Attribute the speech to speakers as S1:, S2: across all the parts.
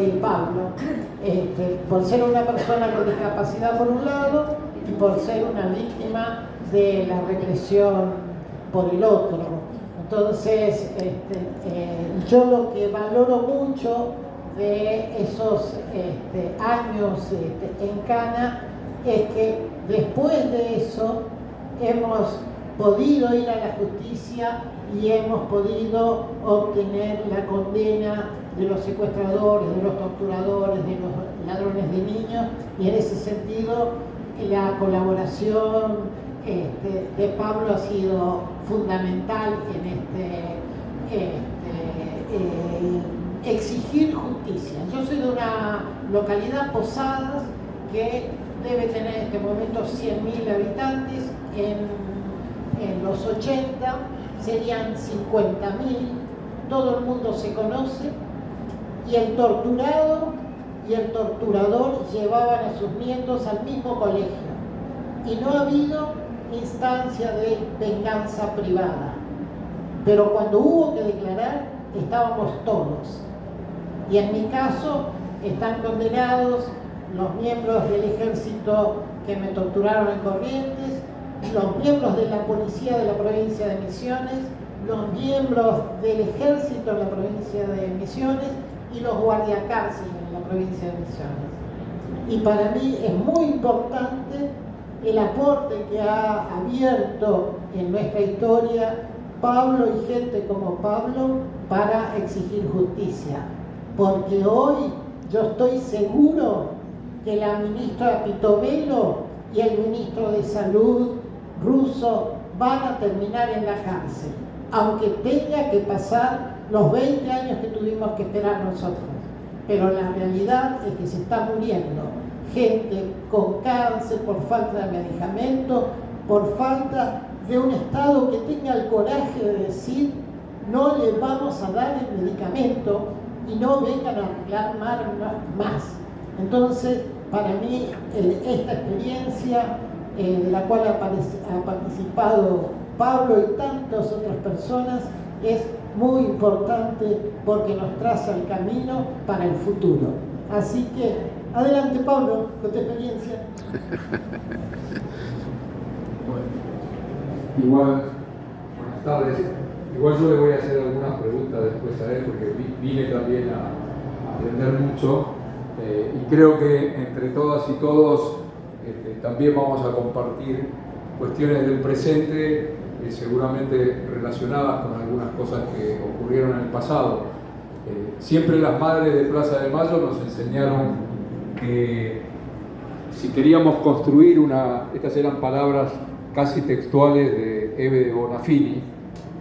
S1: y Pablo, por ser una persona con discapacidad por un lado y por ser una víctima de la represión por el otro. Entonces, yo lo que valoro mucho de esos años en Cana es que después de eso hemos podido ir a la justicia y hemos podido obtener la condena de los secuestradores, de los torturadores, de los ladrones de niños, y en ese sentido la colaboración de Pablo ha sido fundamental en exigir justicia. Yo soy de una localidad, Posadas, que debe tener en este momento 100.000 habitantes. En los 80 serían 50.000, todo el mundo se conoce, y el torturado y el torturador llevaban a sus nietos al mismo colegio, y no ha habido instancia de venganza privada, pero cuando hubo que declarar estábamos todos, y en mi caso están condenados los miembros del ejército que me torturaron en Corrientes, los miembros de la policía de la provincia de Misiones, los miembros del ejército en la provincia de Misiones y los guardiacárceles en la provincia de Misiones. Y para mí es muy importante el aporte que ha abierto en nuestra historia Pablo y gente como Pablo para exigir justicia. Porque hoy yo estoy seguro que la ministra Pitovelo y el ministro de Salud ruso van a terminar en la cárcel, aunque tenga que pasar los 20 años que tuvimos que esperar nosotros. Pero la realidad es que se está muriendo gente con cáncer por falta de medicamento, por falta de un Estado que tenga el coraje de decir no le vamos a dar el medicamento y no vengan a reclamar más. Entonces, para mí, esta experiencia de la cual ha participado Pablo y tantas otras personas es muy importante porque nos traza el camino para el futuro. Así que, adelante Pablo, con tu experiencia.
S2: Bueno, igual, buenas tardes. Igual yo le voy a hacer algunas preguntas después a él porque vine también a aprender mucho y creo que entre todas y todos también vamos a compartir cuestiones del presente seguramente relacionadas con algunas cosas que ocurrieron en el pasado. Siempre las madres de Plaza de Mayo nos enseñaron que si queríamos construir estas eran palabras casi textuales de Eve de Bonafini,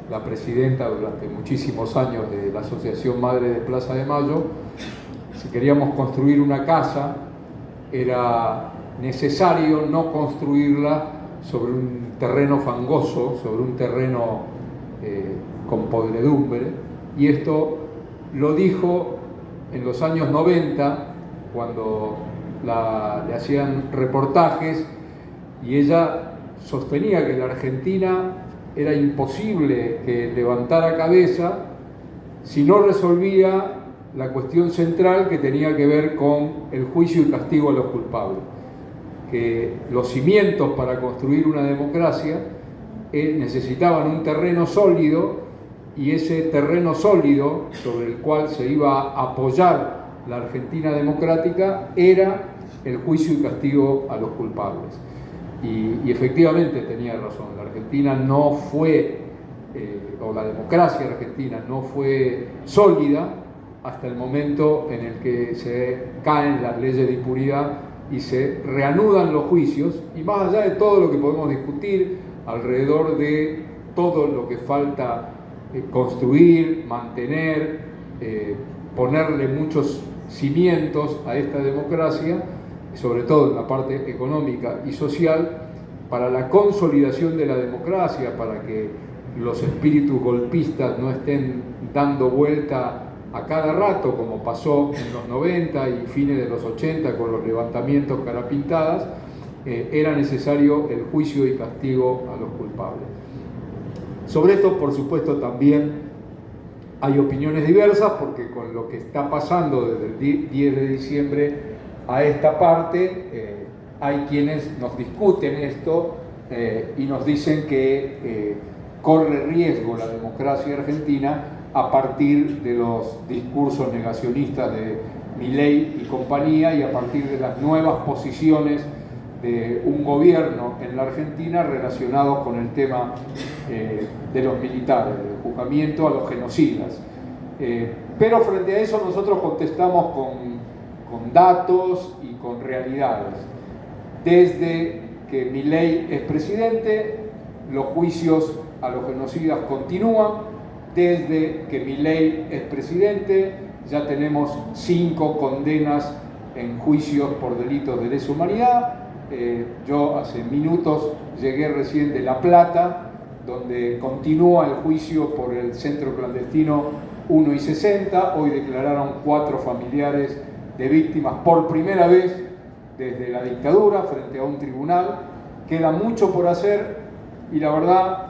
S2: la presidenta durante muchísimos años de la Asociación Madre de Plaza de Mayo. Si queríamos construir una casa, era necesario no construirla sobre un terreno fangoso, sobre un terreno con podredumbre, y esto lo dijo en los años 90, cuando le hacían reportajes, y ella sostenía que en la Argentina era imposible que levantara cabeza si no resolvía la cuestión central que tenía que ver con el juicio y castigo a los culpables. Que los cimientos para construir una democracia necesitaban un terreno sólido, y ese terreno sólido sobre el cual se iba a apoyar la Argentina democrática era el juicio y castigo a los culpables. Y efectivamente tenía razón, la Argentina no fue, o la democracia argentina no fue sólida hasta el momento en el que se caen las leyes de impunidad y se reanudan los juicios, y más allá de todo lo que podemos discutir alrededor de todo lo que falta construir, mantener, ponerle muchos cimientos a esta democracia, sobre todo en la parte económica y social, para la consolidación de la democracia, para que los espíritus golpistas no estén dando vuelta a cada rato, como pasó en los 90 y fines de los 80 con los levantamientos carapintadas. Era necesario el juicio y castigo a los culpables. Sobre esto, por supuesto, también hay opiniones diversas porque con lo que está pasando desde el 10 de diciembre a esta parte, hay quienes nos discuten esto y nos dicen que corre riesgo la democracia argentina a partir de los discursos negacionistas de Milei y compañía y a partir de las nuevas posiciones de un gobierno en la Argentina relacionados con el tema de los militares, del juzgamiento a los genocidas. Pero frente a eso nosotros contestamos con datos y con realidades. Desde que Milei es presidente, los juicios a los genocidas continúan. Desde que Milei es presidente, ya tenemos 5 condenas en juicios por delitos de lesa humanidad. Yo hace minutos llegué recién de La Plata, donde continúa el juicio por el centro clandestino 1 y 60. Hoy declararon 4 familiares de víctimas por primera vez desde la dictadura frente a un tribunal. Queda mucho por hacer y la verdad,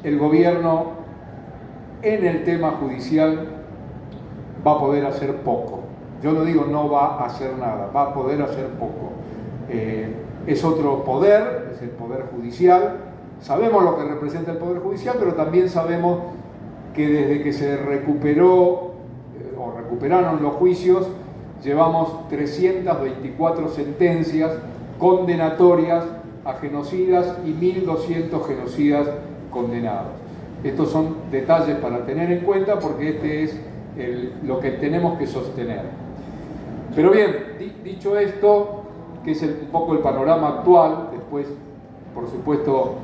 S2: el gobierno en el tema judicial va a poder hacer poco. Yo no digo no va a hacer nada, va a poder hacer poco. Es otro poder, es el poder judicial. Sabemos lo que representa el poder judicial, pero también sabemos que desde que se recuperó o recuperaron los juicios, llevamos 324 sentencias condenatorias a genocidas y 1.200 genocidas condenados. Estos son detalles para tener en cuenta porque este es lo que tenemos que sostener. Pero bien, dicho esto, que es un poco el panorama actual, después, por supuesto,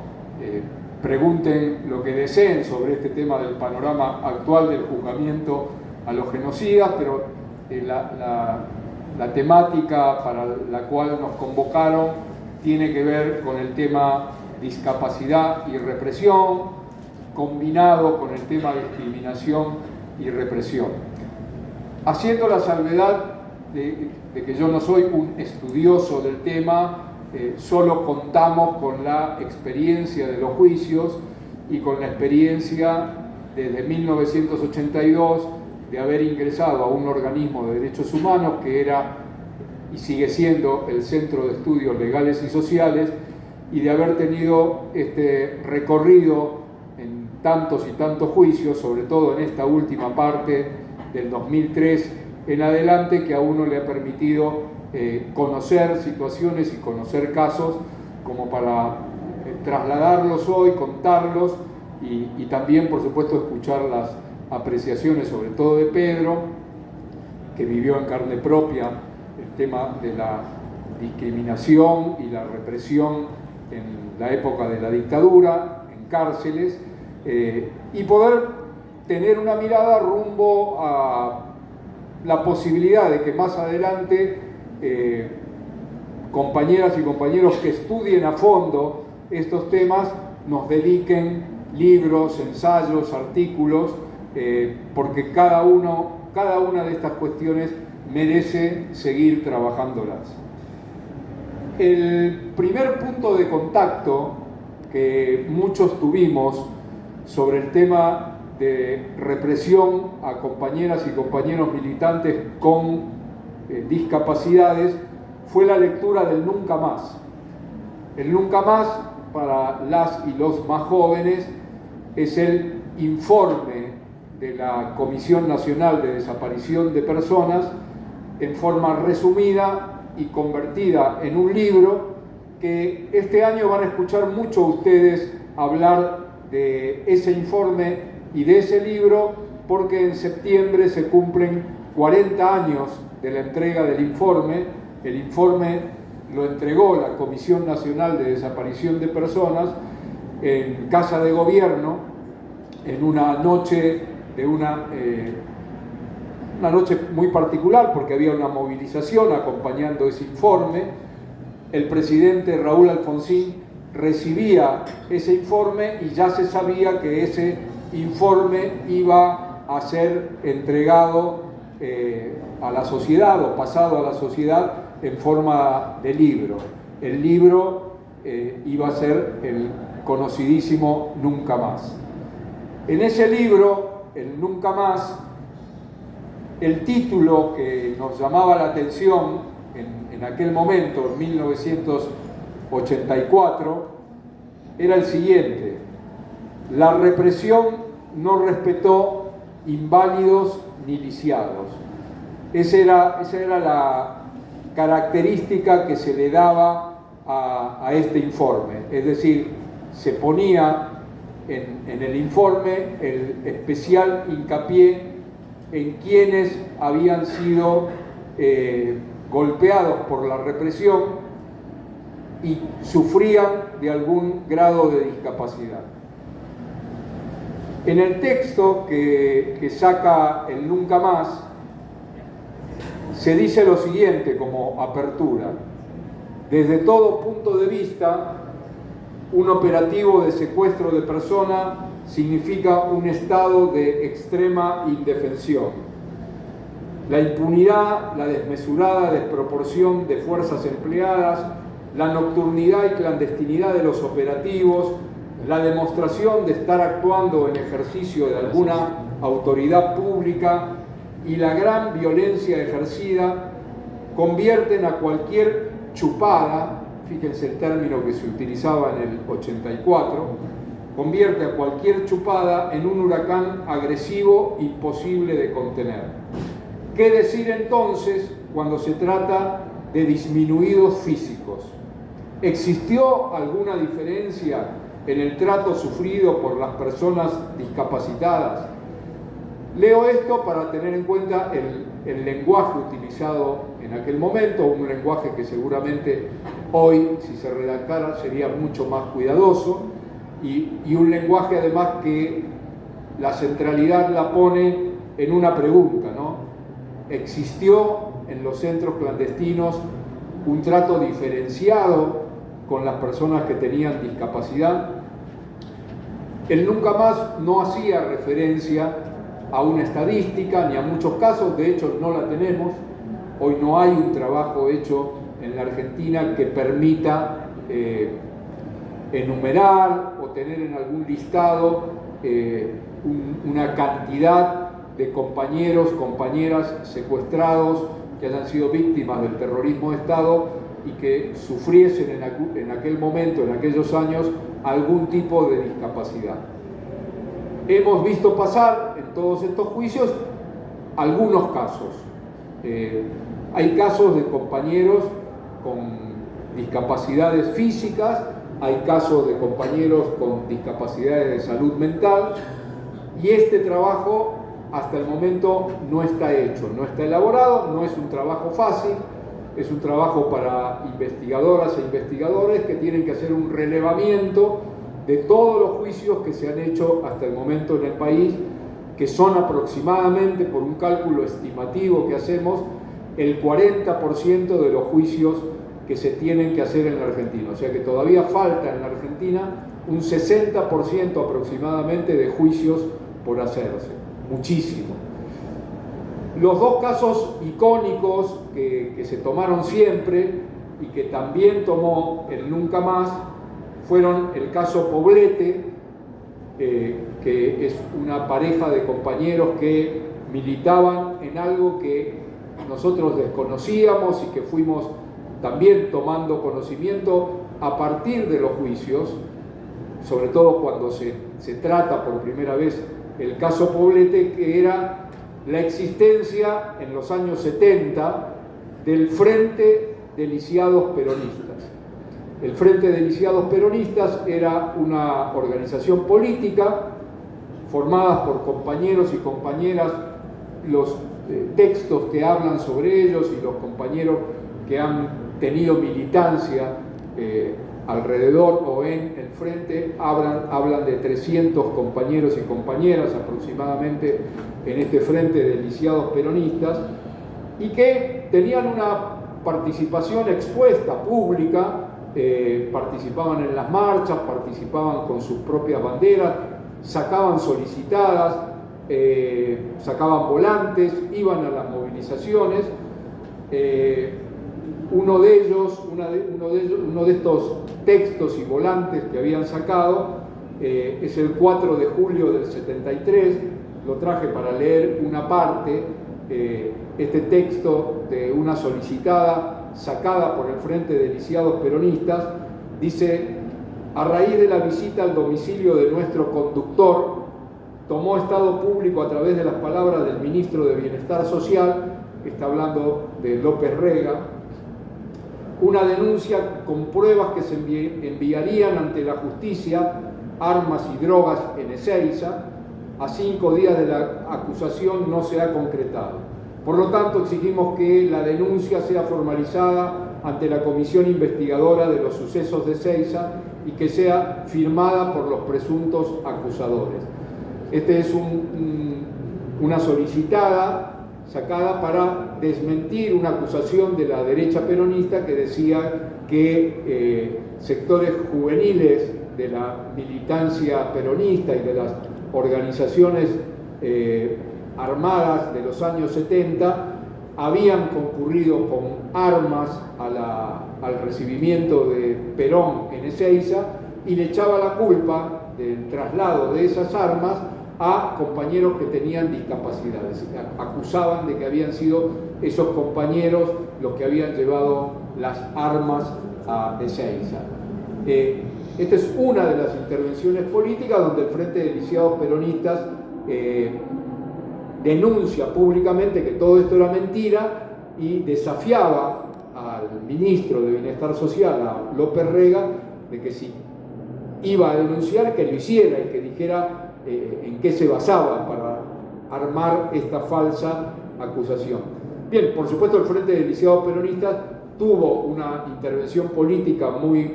S2: pregunten lo que deseen sobre este tema del panorama actual del juzgamiento a los genocidas, pero la temática para la cual nos convocaron tiene que ver con el tema discapacidad y represión, combinado con el tema discriminación y represión. Haciendo la salvedad de que yo no soy un estudioso del tema, solo contamos con la experiencia de los juicios y con la experiencia desde 1982 de haber ingresado a un organismo de derechos humanos que era y sigue siendo el Centro de Estudios Legales y Sociales y de haber tenido este recorrido en tantos y tantos juicios, sobre todo en esta última parte del 2003 en adelante, que a uno le ha permitido conocer situaciones y conocer casos como para trasladarlos hoy, contarlos y también, por supuesto, escuchar las apreciaciones, sobre todo de Pedro, que vivió en carne propia el tema de la discriminación y la represión en la época de la dictadura, en cárceles, y poder tener una mirada rumbo a la posibilidad de que más adelante compañeras y compañeros que estudien a fondo estos temas nos dediquen libros, ensayos, artículos, porque cada una de estas cuestiones merece seguir trabajándolas. El primer punto de contacto que muchos tuvimos sobre el tema de represión a compañeras y compañeros militantes con discapacidades fue la lectura del Nunca Más. El Nunca Más, para las y los más jóvenes, es el informe de la Comisión Nacional de Desaparición de Personas en forma resumida y convertida en un libro que este año van a escuchar mucho ustedes hablar de ese informe y de ese libro, porque en septiembre se cumplen 40 años de la entrega del informe. El informe lo entregó la Comisión Nacional de Desaparición de Personas en Casa de Gobierno en una noche de una noche muy particular porque había una movilización acompañando ese informe. El presidente Raúl Alfonsín recibía ese informe y ya se sabía que ese informe iba a ser entregado a la sociedad o pasado a la sociedad en forma de libro. El libro iba a ser el conocidísimo Nunca Más. En ese libro el Nunca Más, el título que nos llamaba la atención en aquel momento, en 1984, era el siguiente: la represión no respetó inválidos ni lisiados. Esa era la característica que se le daba a este informe. Es decir, se ponía en el informe el especial hincapié en quienes habían sido golpeados por la represión y sufrían de algún grado de discapacidad. En el texto que saca el Nunca Más, se dice lo siguiente como apertura: desde todo punto de vista, un operativo de secuestro de persona significa un estado de extrema indefensión. La impunidad, la desmesurada desproporción de fuerzas empleadas, la nocturnidad y clandestinidad de los operativos, la demostración de estar actuando en ejercicio de alguna autoridad pública y la gran violencia ejercida convierten a cualquier chupada, fíjense el término que se utilizaba en el 84, convierte a cualquier chupada en un huracán agresivo imposible de contener. ¿Qué decir entonces cuando se trata de disminuidos físicos? ¿Existió alguna diferencia en el trato sufrido por las personas discapacitadas? Leo esto para tener en cuenta el lenguaje utilizado en aquel momento, un lenguaje que seguramente hoy, si se redactara, sería mucho más cuidadoso, y un lenguaje además que la centralidad la pone en una pregunta, ¿no? ¿Existió en los centros clandestinos un trato diferenciado con las personas que tenían discapacidad? El Nunca Más no hacía referencia a una estadística ni a muchos casos, de hecho no la tenemos. Hoy no hay un trabajo hecho en la Argentina que permita enumerar o tener en algún listado una cantidad de compañeros, compañeras secuestrados que hayan sido víctimas del terrorismo de Estado y que sufriesen en aquel momento, en aquellos años, algún tipo de discapacidad. Hemos visto pasar en todos estos juicios algunos casos. Hay casos de compañeros con discapacidades físicas, hay casos de compañeros con discapacidades de salud mental, y este trabajo hasta el momento no está hecho, no está elaborado, no es un trabajo fácil, es un trabajo para investigadoras e investigadores que tienen que hacer un relevamiento de todos los juicios que se han hecho hasta el momento en el país, que son aproximadamente, por un cálculo estimativo que hacemos, el 40% de los juicios que se tienen que hacer en la Argentina. O sea que todavía falta en la Argentina un 60% aproximadamente de juicios por hacerse. Muchísimo. Los dos casos icónicos que se tomaron siempre y que también tomó el Nunca Más fueron el caso Poblete, que es una pareja de compañeros que militaban en algo que nosotros desconocíamos y que fuimos también tomando conocimiento a partir de los juicios, sobre todo cuando se trata por primera vez el caso Poblete, que era la existencia en los años 70 del Frente de Lisiados Peronistas. El Frente de Lisiados Peronistas era una organización política formada por compañeros y compañeras. Los textos que hablan sobre ellos y los compañeros que han tenido militancia alrededor o en el Frente hablan de 300 compañeros y compañeras aproximadamente en este Frente de Lisiados Peronistas, y que tenían una participación expuesta, pública. Participaban en las marchas, participaban con sus propias banderas, sacaban solicitadas, sacaban volantes, iban a las movilizaciones. Uno de estos textos y volantes que habían sacado es el 4 de julio del 73, lo traje para leer una parte, este texto de una solicitada sacada por el Frente de Lisiados Peronistas. Dice: a raíz de la visita al domicilio de nuestro conductor, tomó estado público a través de las palabras del ministro de Bienestar Social, está hablando de López Rega, una denuncia con pruebas que se enviarían ante la justicia, armas y drogas en Ezeiza. A 5 días de la acusación no se ha concretado. Por lo tanto, exigimos que la denuncia sea formalizada ante la comisión investigadora de los sucesos de Ezeiza y que sea firmada por los presuntos acusadores. Esta es una solicitada sacada para desmentir una acusación de la derecha peronista que decía que sectores juveniles de la militancia peronista y de las organizaciones armadas de los años 70 habían concurrido con armas al recibimiento de Perón en Ezeiza y le echaba la culpa del traslado de esas armas a compañeros que tenían discapacidades. Acusaban de que habían sido esos compañeros los que habían llevado las armas a Ezeiza. Esta es una de las intervenciones políticas donde el Frente de Lisiados Peronistas denuncia públicamente que todo esto era mentira y desafiaba al ministro de Bienestar Social, a López Rega, de que si iba a denunciar, que lo hiciera y que dijera en qué se basaba para armar esta falsa acusación. Bien, por supuesto el Frente de Lisiados Peronistas tuvo una intervención política muy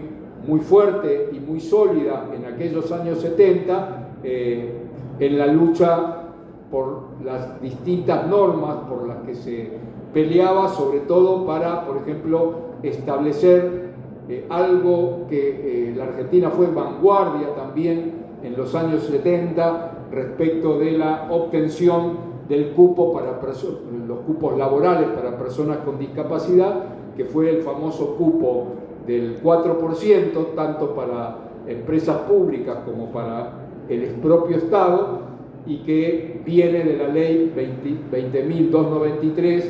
S2: fuerte y muy sólida en aquellos años 70 en la lucha por las distintas normas por las que se peleaba, sobre todo para, por ejemplo, establecer algo que la Argentina fue vanguardia también en los años 70 respecto de la obtención del cupo para los cupos laborales para personas con discapacidad, que fue el famoso cupo del 4%, tanto para empresas públicas como para el propio Estado, y que viene de la ley 20.293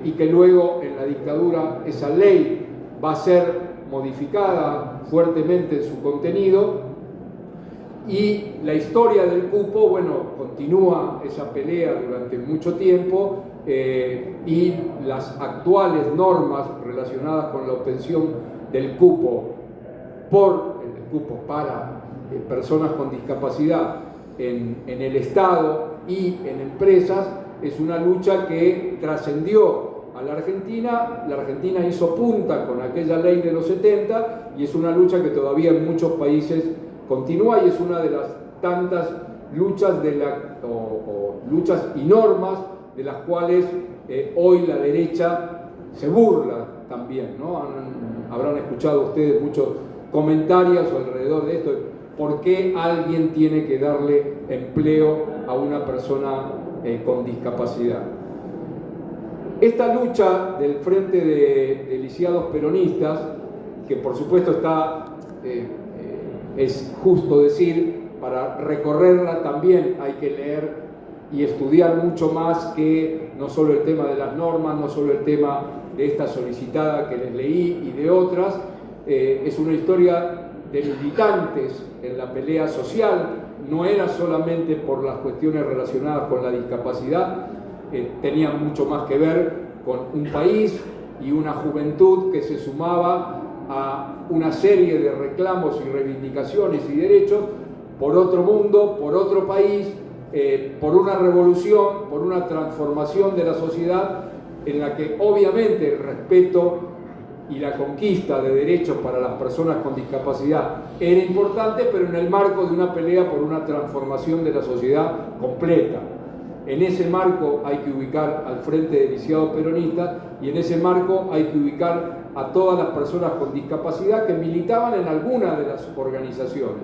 S2: y que luego en la dictadura esa ley va a ser modificada fuertemente en su contenido. Y la historia del cupo, bueno, continúa esa pelea durante mucho tiempo y las actuales normas relacionadas con la obtención del cupo para personas con discapacidad en el Estado y en empresas es una lucha que trascendió a la Argentina. La Argentina hizo punta con aquella ley de los 70 y es una lucha que todavía en muchos países continúa y es una de las tantas luchas luchas y normas de las cuales hoy la derecha se burla también, ¿no? Habrán escuchado ustedes muchos comentarios alrededor de esto. ¿Por qué alguien tiene que darle empleo a una persona con discapacidad? Esta lucha del Frente de Lisiados Peronistas, que por supuesto es justo decir, para recorrerla también hay que leer y estudiar mucho más que no solo el tema de las normas, no solo el tema de esta solicitada que les leí y de otras. Es una historia de militantes en la pelea social, no era solamente por las cuestiones relacionadas con la discapacidad, tenían mucho más que ver con un país y una juventud que se sumaba a una serie de reclamos y reivindicaciones y derechos por otro mundo, por otro país, por una revolución, por una transformación de la sociedad en la que obviamente el respeto y la conquista de derechos para las personas con discapacidad era importante, pero en el marco de una pelea por una transformación de la sociedad completa. En ese marco hay que ubicar al Frente de Lisiados Peronistas y en ese marco hay que ubicar a todas las personas con discapacidad que militaban en alguna de las organizaciones.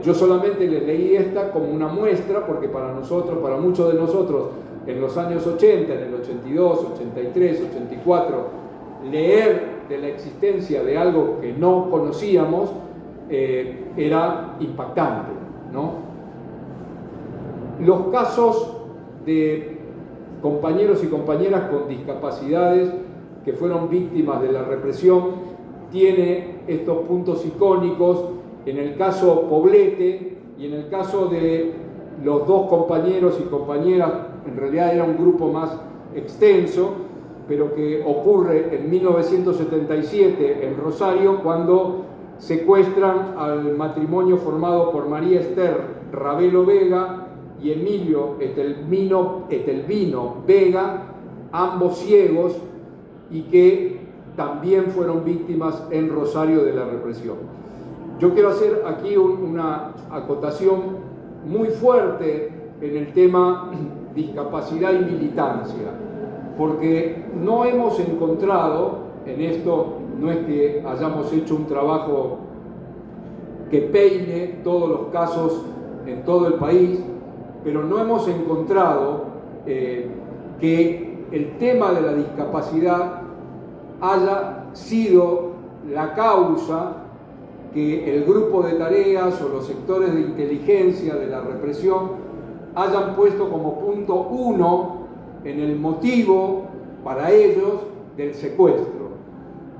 S2: Yo solamente les leí esta como una muestra porque para nosotros, para muchos de nosotros, en los años 80, en el 82, 83, 84, leer de la existencia de algo que no conocíamos era impactante, ¿no? Los casos de compañeros y compañeras con discapacidades que fueron víctimas de la represión tiene estos puntos icónicos. En el caso Poblete y en el caso de los dos compañeros y compañeras, en realidad era un grupo más extenso, pero que ocurre en 1977 en Rosario, cuando secuestran al matrimonio formado por María Esther Ravelo Vega y Emilio Etelvino Vega, ambos ciegos, y que también fueron víctimas en Rosario de la represión. Yo quiero hacer aquí una acotación muy fuerte en el tema discapacidad y militancia, porque no hemos encontrado en esto, no es que hayamos hecho un trabajo que peine todos los casos en todo el país, pero no hemos encontrado que el tema de la discapacidad haya sido la causa que el grupo de tareas o los sectores de inteligencia de la represión hayan puesto como punto 1 en el motivo para ellos del secuestro.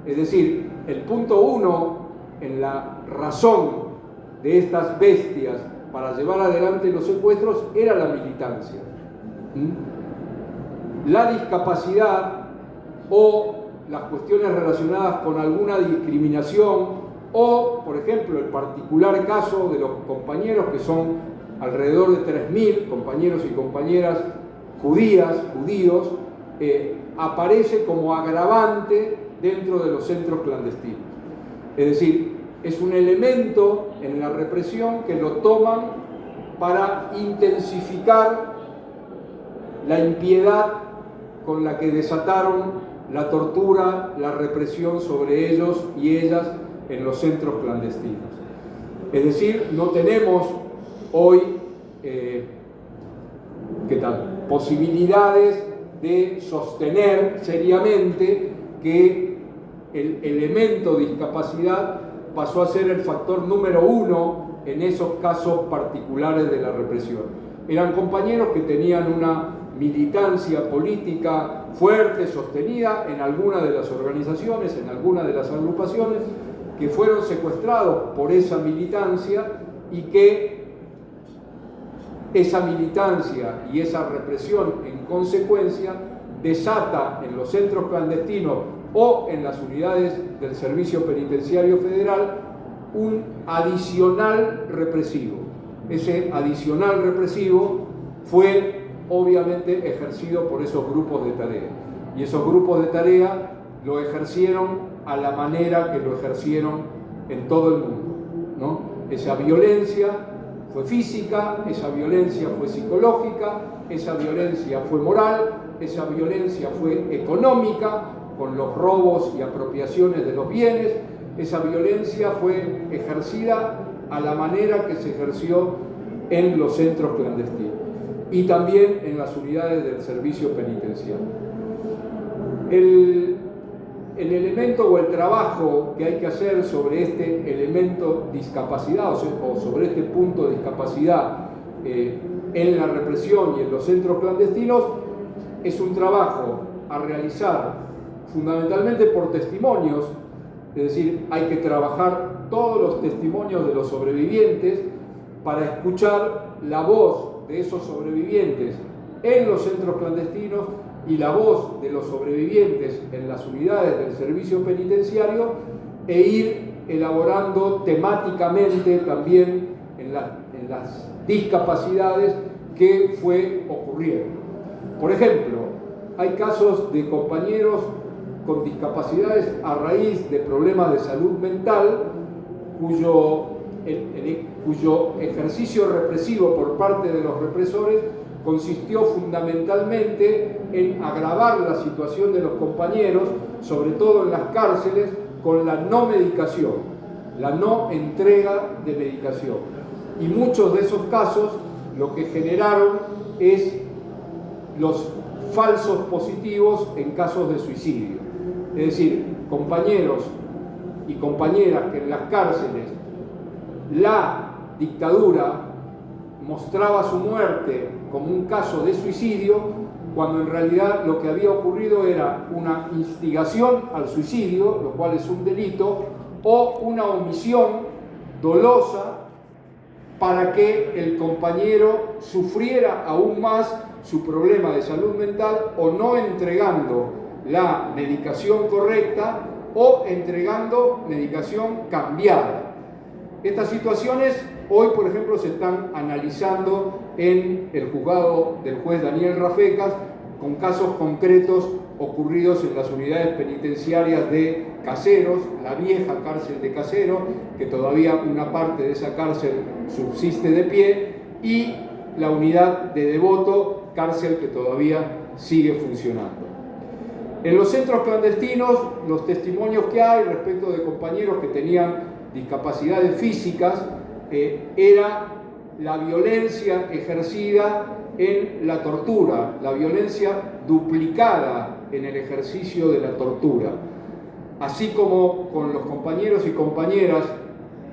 S2: Es decir, el punto 1 en la razón de estas bestias para llevar adelante los secuestros era la militancia. La discapacidad o las cuestiones relacionadas con alguna discriminación o, por ejemplo, el particular caso de los compañeros, que son alrededor de 3.000 compañeros y compañeras judíos, aparece como agravante dentro de los centros clandestinos. Es decir, es un elemento en la represión que lo toman para intensificar la impiedad con la que desataron la tortura, la represión sobre ellos y ellas en los centros clandestinos. Es decir, no tenemos hoy posibilidades de sostener seriamente que el elemento discapacidad pasó a ser el factor número 1 en esos casos particulares de la represión. Eran compañeros que tenían una militancia política fuerte, sostenida en alguna de las organizaciones, en alguna de las agrupaciones, que fueron secuestrados por esa militancia y que esa militancia y esa represión en consecuencia desata en los centros clandestinos o en las unidades del Servicio Penitenciario Federal un adicional represivo. Ese adicional represivo fue obviamente ejercido por esos grupos de tarea, y esos grupos de tarea lo ejercieron a la manera que lo ejercieron en todo el mundo, ¿no? Esa violencia fue física, esa violencia fue psicológica, esa violencia fue moral, esa violencia fue económica, con los robos y apropiaciones de los bienes, esa violencia fue ejercida a la manera que se ejerció en los centros clandestinos y también en las unidades del servicio penitenciario. El elemento o el trabajo que hay que hacer sobre este elemento discapacidad o sobre este punto de discapacidad en la represión y en los centros clandestinos es un trabajo a realizar fundamentalmente por testimonios, es decir, hay que trabajar todos los testimonios de los sobrevivientes para escuchar la voz de esos sobrevivientes en los centros clandestinos y la voz de los sobrevivientes en las unidades del servicio penitenciario e ir elaborando temáticamente también en las discapacidades que fue ocurriendo. Por ejemplo, hay casos de compañeros con discapacidades a raíz de problemas de salud mental cuyo ejercicio represivo por parte de los represores consistió fundamentalmente en agravar la situación de los compañeros, sobre todo en las cárceles, con la no medicación, la no entrega de medicación. Y muchos de esos casos lo que generaron es los falsos positivos en casos de suicidio. Es decir, compañeros y compañeras que en las cárceles la dictadura mostraba su muerte como un caso de suicidio, cuando en realidad lo que había ocurrido era una instigación al suicidio, lo cual es un delito, o una omisión dolosa para que el compañero sufriera aún más su problema de salud mental, o no entregando la medicación correcta o entregando medicación cambiada. Estas situaciones hoy, por ejemplo, se están analizando en el juzgado del juez Daniel Rafecas, con casos concretos ocurridos en las unidades penitenciarias de Caseros, la vieja cárcel de Caseros, que todavía una parte de esa cárcel subsiste de pie, y la unidad de Devoto, cárcel que todavía sigue funcionando. En los centros clandestinos, los testimonios que hay respecto de compañeros que tenían discapacidades físicas era la violencia ejercida en la tortura, la violencia duplicada en el ejercicio de la tortura, así como con los compañeros y compañeras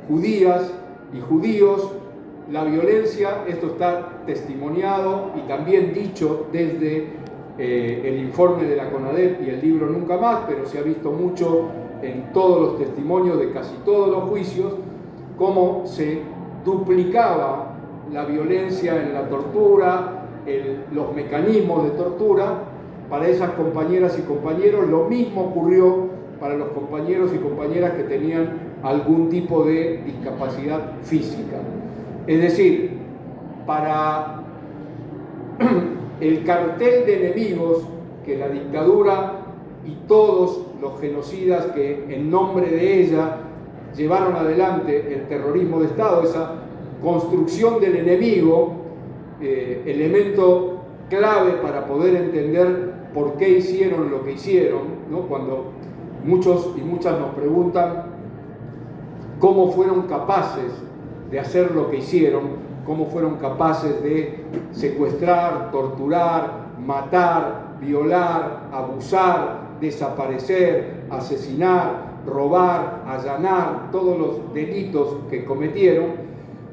S2: judías y judíos. La violencia, esto está testimoniado y también dicho desde el informe de la CONADEP y el libro Nunca Más, pero se ha visto mucho en todos los testimonios de casi todos los juicios, cómo se duplicaba la violencia en la tortura, los mecanismos de tortura para esas compañeras y compañeros. Lo mismo ocurrió para los compañeros y compañeras que tenían algún tipo de discapacidad física. Es decir, para el cartel de enemigos que la dictadura y todos los genocidas que en nombre de ella llevaron adelante el terrorismo de Estado, esa construcción del enemigo, elemento clave para poder entender por qué hicieron lo que hicieron, ¿no? Cuando muchos y muchas nos preguntan cómo fueron capaces de hacer lo que hicieron, cómo fueron capaces de secuestrar, torturar, matar, violar, abusar, desaparecer, asesinar, robar, allanar, todos los delitos que cometieron.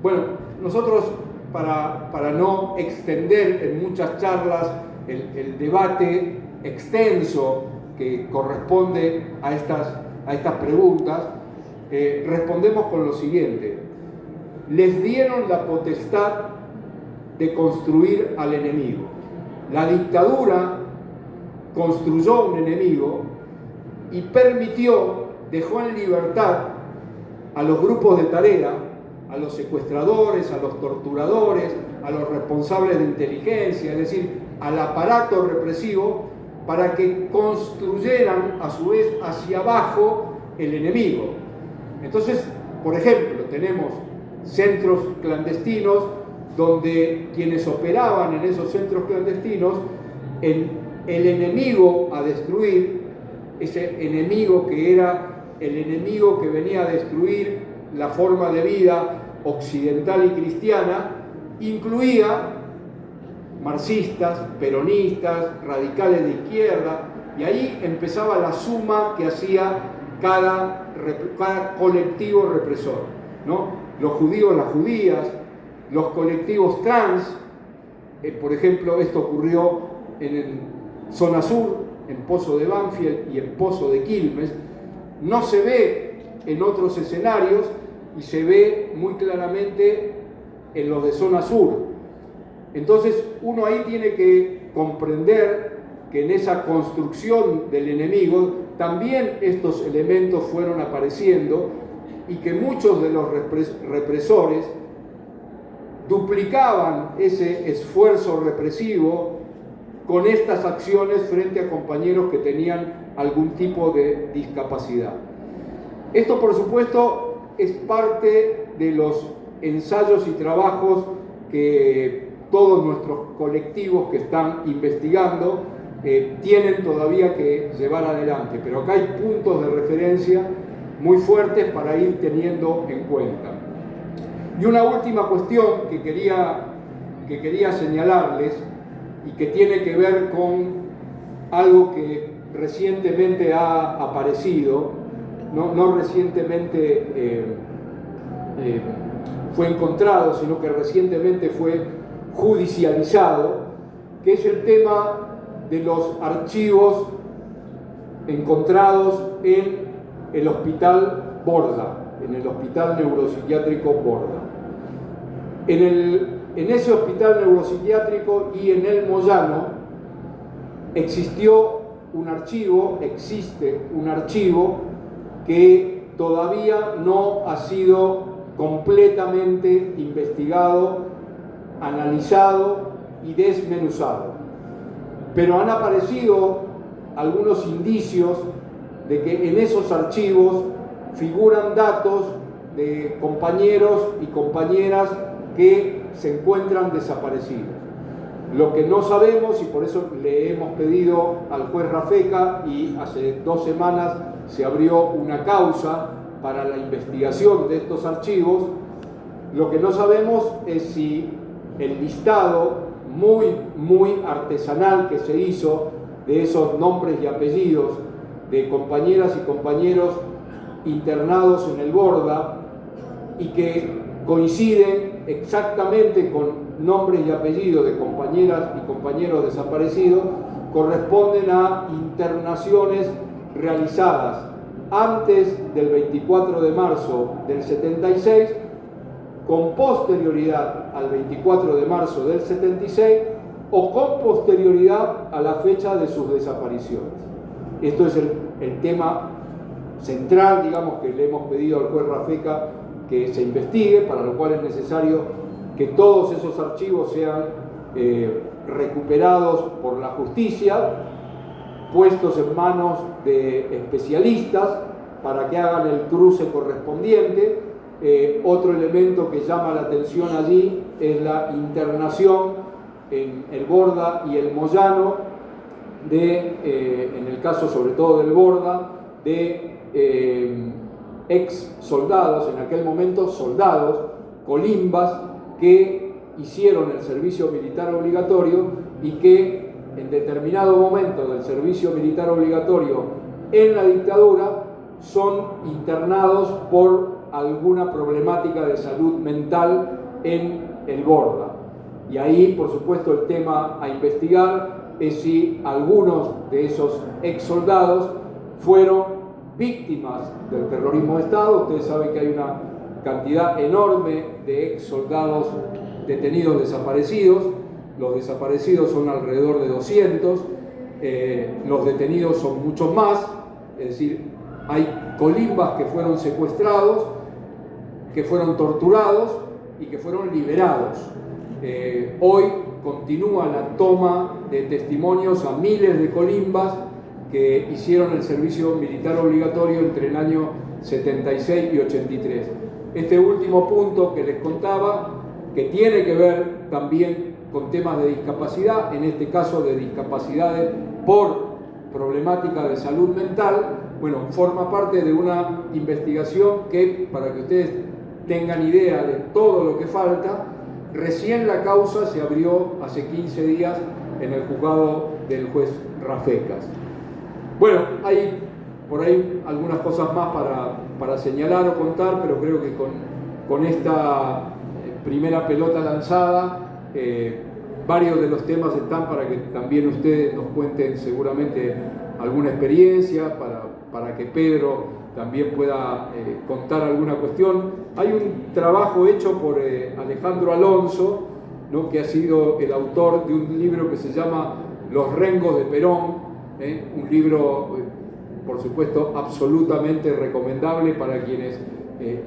S2: Bueno, nosotros, para no extender en muchas charlas el debate extenso que corresponde a estas preguntas, respondemos con lo siguiente: les dieron la potestad de construir al enemigo. La dictadura construyó un enemigo y dejó en libertad a los grupos de tarea, a los secuestradores, a los torturadores, a los responsables de inteligencia, es decir, al aparato represivo, para que construyeran a su vez hacia abajo el enemigo. Entonces, por ejemplo, tenemos centros clandestinos donde quienes operaban en esos centros clandestinos, el enemigo a destruir, ese enemigo que era el enemigo que venía a destruir la forma de vida occidental y cristiana, incluía marxistas, peronistas, radicales de izquierda, y ahí empezaba la suma que hacía cada colectivo represor, ¿no? Los judíos, las judías, los colectivos trans. Por ejemplo, esto ocurrió en zona sur, en Pozo de Banfield y en Pozo de Quilmes. No se ve en otros escenarios y se ve muy claramente en los de zona sur. Entonces uno ahí tiene que comprender que en esa construcción del enemigo también estos elementos fueron apareciendo, y que muchos de los represores duplicaban ese esfuerzo represivo con estas acciones frente a compañeros que tenían algún tipo de discapacidad. Esto, por supuesto, es parte de los ensayos y trabajos que todos nuestros colectivos que están investigando tienen todavía que llevar adelante, pero acá hay puntos de referencia muy fuertes para ir teniendo en cuenta. Y una última cuestión que quería señalarles, y que tiene que ver con algo que recientemente ha aparecido, no recientemente
S3: fue encontrado, sino que recientemente fue judicializado, que es el tema de los archivos encontrados en el Hospital Borda, en el Hospital Neuropsiquiátrico Borda. En ese hospital neuropsiquiátrico y en el Moyano existe un archivo que todavía no ha sido completamente investigado, analizado y desmenuzado. Pero han aparecido algunos indicios de que en esos archivos figuran datos de compañeros y compañeras que se encuentran desaparecidos. Lo que no sabemos, y por eso le hemos pedido al juez Rafeca, y hace 2 semanas se abrió una causa para la investigación de estos archivos, lo que no sabemos es si el listado muy artesanal que se hizo de esos nombres y apellidos de compañeras y compañeros internados en el Borda y que coinciden exactamente con nombres y apellidos de compañeras y compañeros desaparecidos, corresponden a internaciones realizadas antes del 24 de marzo del 76, con posterioridad al 24 de marzo del 76 o con posterioridad a la fecha de sus desapariciones. Esto es el tema central, digamos, que le hemos pedido al juez Rafeca que se investigue, para lo cual es necesario que todos esos archivos sean recuperados por la justicia, puestos en manos de especialistas para que hagan el cruce correspondiente. Otro elemento que llama la atención allí es la internación en el Borda y el Moyano en el caso sobre todo del Borda, de ex soldados, en aquel momento soldados, colimbas, que hicieron el servicio militar obligatorio y que en determinado momento del servicio militar obligatorio en la dictadura son internados por alguna problemática de salud mental en el Borda. Y ahí, por supuesto, el tema a investigar es si algunos de esos ex soldados fueron víctimas del terrorismo de Estado. Ustedes saben que hay una cantidad enorme de ex soldados detenidos desaparecidos. Los desaparecidos son alrededor de 200, los detenidos son muchos más, es decir, hay colimbas que fueron secuestrados, que fueron torturados y que fueron liberados. Hoy continúa la toma de testimonios a miles de colimbas que hicieron el servicio militar obligatorio entre el año 76 y 83. Este último punto que les contaba, que tiene que ver también con temas de discapacidad, en este caso de discapacidades por problemática de salud mental, bueno, forma parte de una investigación que, para que ustedes tengan idea de todo lo que falta, recién la causa se abrió hace 15 días en el juzgado del juez Rafecas. Bueno, hay por ahí algunas cosas más para señalar o contar, pero creo que con esta primera pelota lanzada, varios de los temas están para que también ustedes nos cuenten seguramente alguna experiencia, para que Pedro también pueda contar alguna cuestión. Hay un trabajo hecho por Alejandro Alonso, ¿no?, que ha sido el autor de un libro que se llama Los Rengos de Perón, un libro, por supuesto, absolutamente recomendable para quienes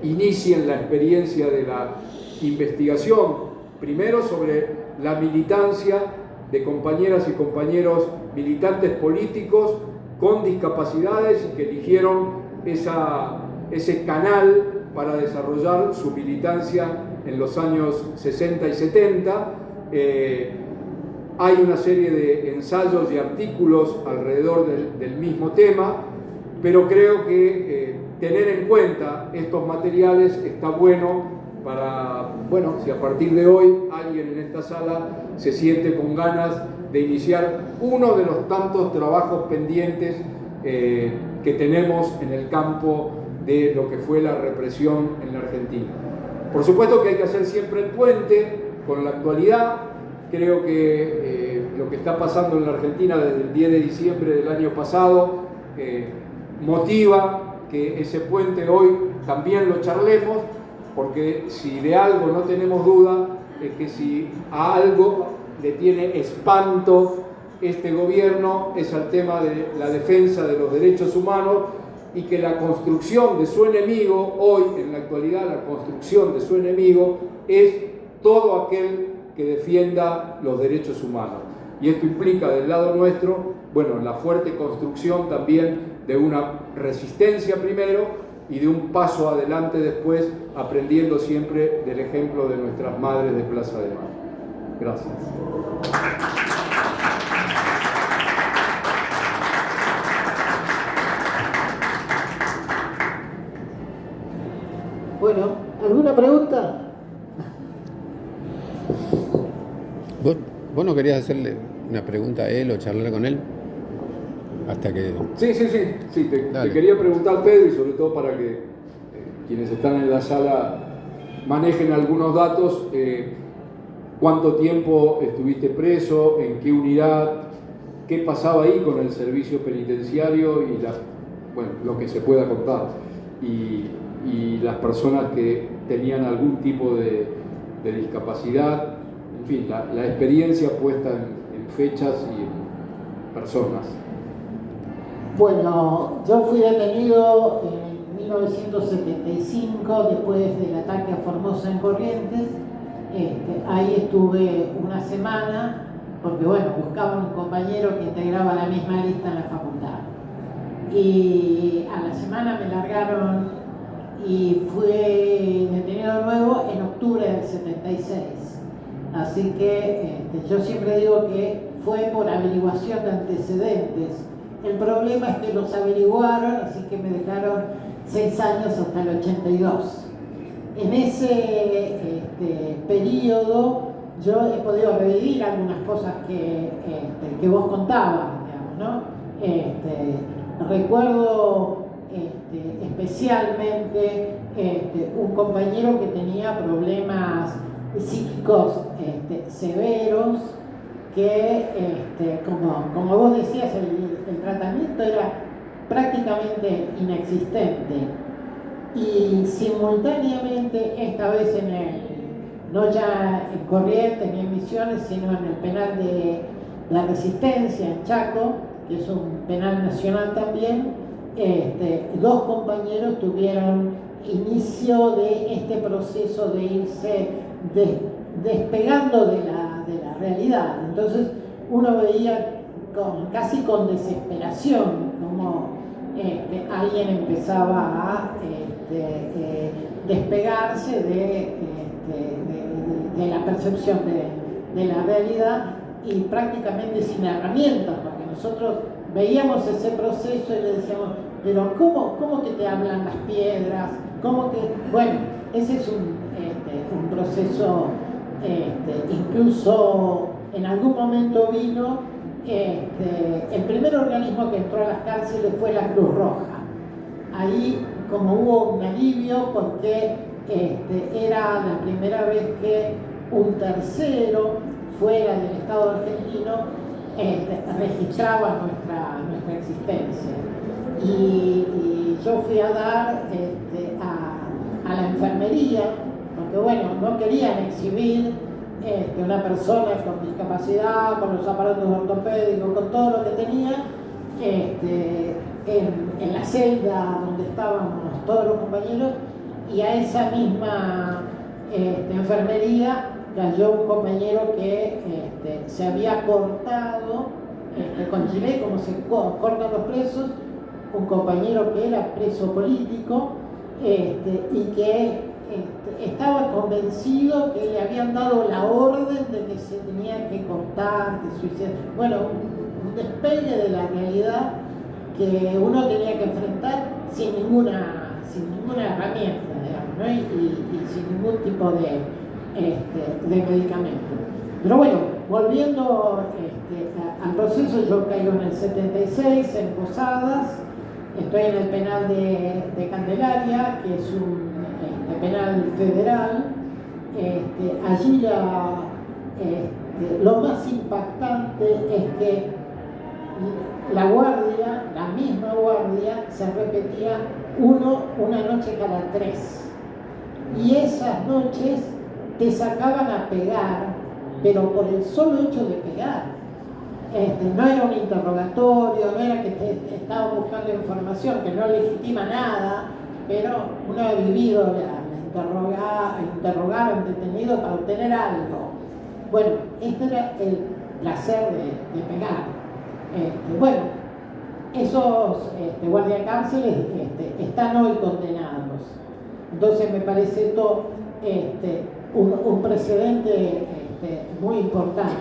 S3: inicien la experiencia de la investigación, primero sobre la militancia de compañeras y compañeros militantes políticos con discapacidades y que eligieron ese canal para desarrollar su militancia en los años 60 y 70. Hay una serie de ensayos y artículos alrededor del mismo tema, pero creo que tener en cuenta estos materiales está bueno para, bueno, si a partir de hoy alguien en esta sala se siente con ganas de iniciar uno de los tantos trabajos pendientes que tenemos en el campo de lo que fue la represión en la Argentina. Por supuesto que hay que hacer siempre el puente con la actualidad. Creo que lo que está pasando en la Argentina desde el 10 de diciembre del año pasado motiva que ese puente hoy también lo charlemos, porque si de algo no tenemos duda, es que si a algo le tiene espanto este gobierno es al tema de la defensa de los derechos humanos, y que la construcción de su enemigo, hoy en la actualidad la construcción de su enemigo es todo aquel que defienda los derechos humanos. Y esto implica del lado nuestro, bueno, la fuerte construcción también de una resistencia primero y de un paso adelante después, aprendiendo siempre del ejemplo de nuestras madres de Plaza de Mayo. Gracias.
S1: Bueno, ¿alguna pregunta?
S4: ¿Vos no querías hacerle una pregunta a él o charlar con él? Hasta que...
S3: Sí, te quería preguntar, Pedro, y sobre todo para que quienes están en la sala manejen algunos datos. ¿Cuánto tiempo estuviste preso? ¿En qué unidad? ¿Qué pasaba ahí con el servicio penitenciario? Y lo que se pueda contar. Y las personas que tenían algún tipo de discapacidad. En fin, la experiencia puesta en fechas y en personas.
S1: Bueno, yo fui detenido en 1975 después del ataque a Formosa en Corrientes. Ahí estuve una semana porque, buscaban un compañero que integraba la misma lista en la facultad. Y a la semana me largaron y fui detenido de nuevo en octubre del 76. Así que yo siempre digo que fue por averiguación de antecedentes. El problema es que los averiguaron, así que me dejaron 6 años hasta el 82. En ese periodo yo he podido revivir algunas cosas que vos contabas, digamos, ¿no? Recuerdo especialmente un compañero que tenía problemas psíquicos severos, que como vos decías, el tratamiento era prácticamente inexistente, y simultáneamente, esta vez no ya en Corrientes ni en Misiones, sino en el penal de la Resistencia en Chaco, que es un penal nacional también, 2 compañeros tuvieron inicio de este proceso de irse despegando de la realidad. Entonces uno veía casi con desesperación como alguien empezaba a despegarse de la percepción de la realidad, y prácticamente sin herramientas, porque nosotros veíamos ese proceso y le decíamos, pero ¿cómo que te hablan las piedras? ¿Cómo que? Bueno, ese es un proceso, incluso en algún momento vino, el primer organismo que entró a las cárceles fue la Cruz Roja. Ahí como hubo un alivio, porque era la primera vez que un tercero fuera del Estado argentino registraba nuestra existencia. Y yo fui a dar a la enfermería, porque no querían exhibir una persona con discapacidad, con los aparatos ortopédicos, con todo lo que tenía, en la celda donde estábamos todos los compañeros, y a esa misma enfermería cayó un compañero que se había cortado con gilet, como se cortan los presos, un compañero que era preso político, y que estaba convencido que le habían dado la orden de que se tenía que cortar, que suicidar. Bueno, un despegue de la realidad que uno tenía que enfrentar sin ninguna herramienta, digamos, ¿no? y sin ningún tipo de medicamento. Pero bueno, volviendo al proceso, yo caigo en el 76 en Posadas, estoy en el penal de Candelaria, que es un penal federal. Allí lo más impactante es que la guardia, la misma guardia, se repetía una noche cada 3. Y esas noches te sacaban a pegar, pero por el solo hecho de pegar. No era un interrogatorio, no era que te estaban buscando información, que no legitima nada, pero uno ha vivido interrogar a un detenido para obtener algo. Bueno, este era el placer de pegar. Bueno, esos guardias cárceles están hoy condenados. Entonces me parece esto un precedente muy importante.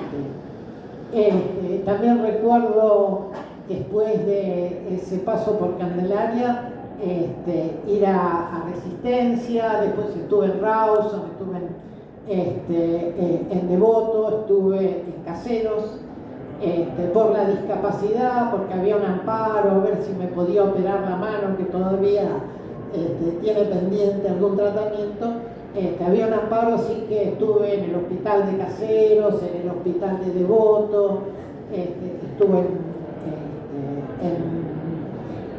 S1: También recuerdo, después de ese paso por Candelaria, ir a Resistencia, después estuve en Rawson, estuve en Devoto, estuve en Caseros, por la discapacidad, porque había un amparo, a ver si me podía operar la mano, que todavía tiene pendiente algún tratamiento. Había un amparo, así que estuve en el hospital de Caseros, en el hospital de Devoto, estuve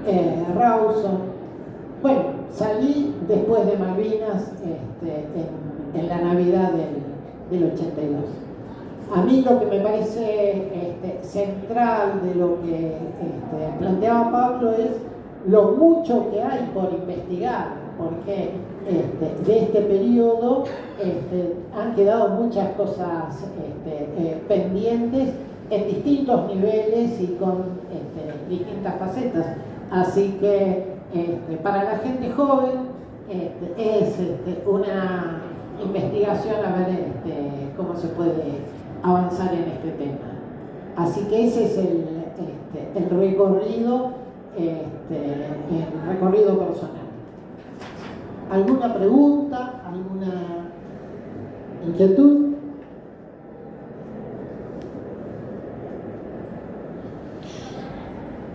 S1: en Rawson. Bueno, salí después de Malvinas en la Navidad del 82. A mí lo que me parece central de lo que planteaba Pablo es lo mucho que hay por investigar, porque de este periodo han quedado muchas cosas pendientes en distintos niveles y con distintas facetas. Así que para la gente joven es una investigación a ver cómo se puede avanzar en este tema. Así que ese es el recorrido, el recorrido personal. ¿Alguna pregunta? ¿Alguna inquietud?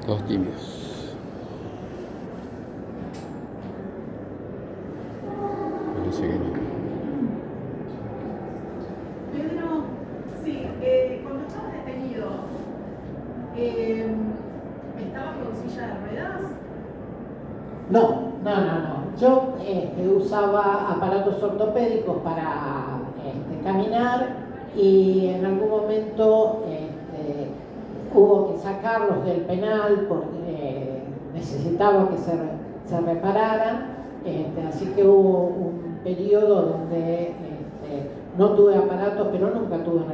S4: Todos tímidos. Parece que no.
S5: Pedro, sí, cuando estabas detenido, ¿estabas con silla de ruedas?
S1: No. Yo usaba aparatos ortopédicos para caminar y en algún momento hubo que sacarlos del penal porque necesitaba que se repararan, así que hubo un periodo donde no tuve aparatos, pero nunca tuve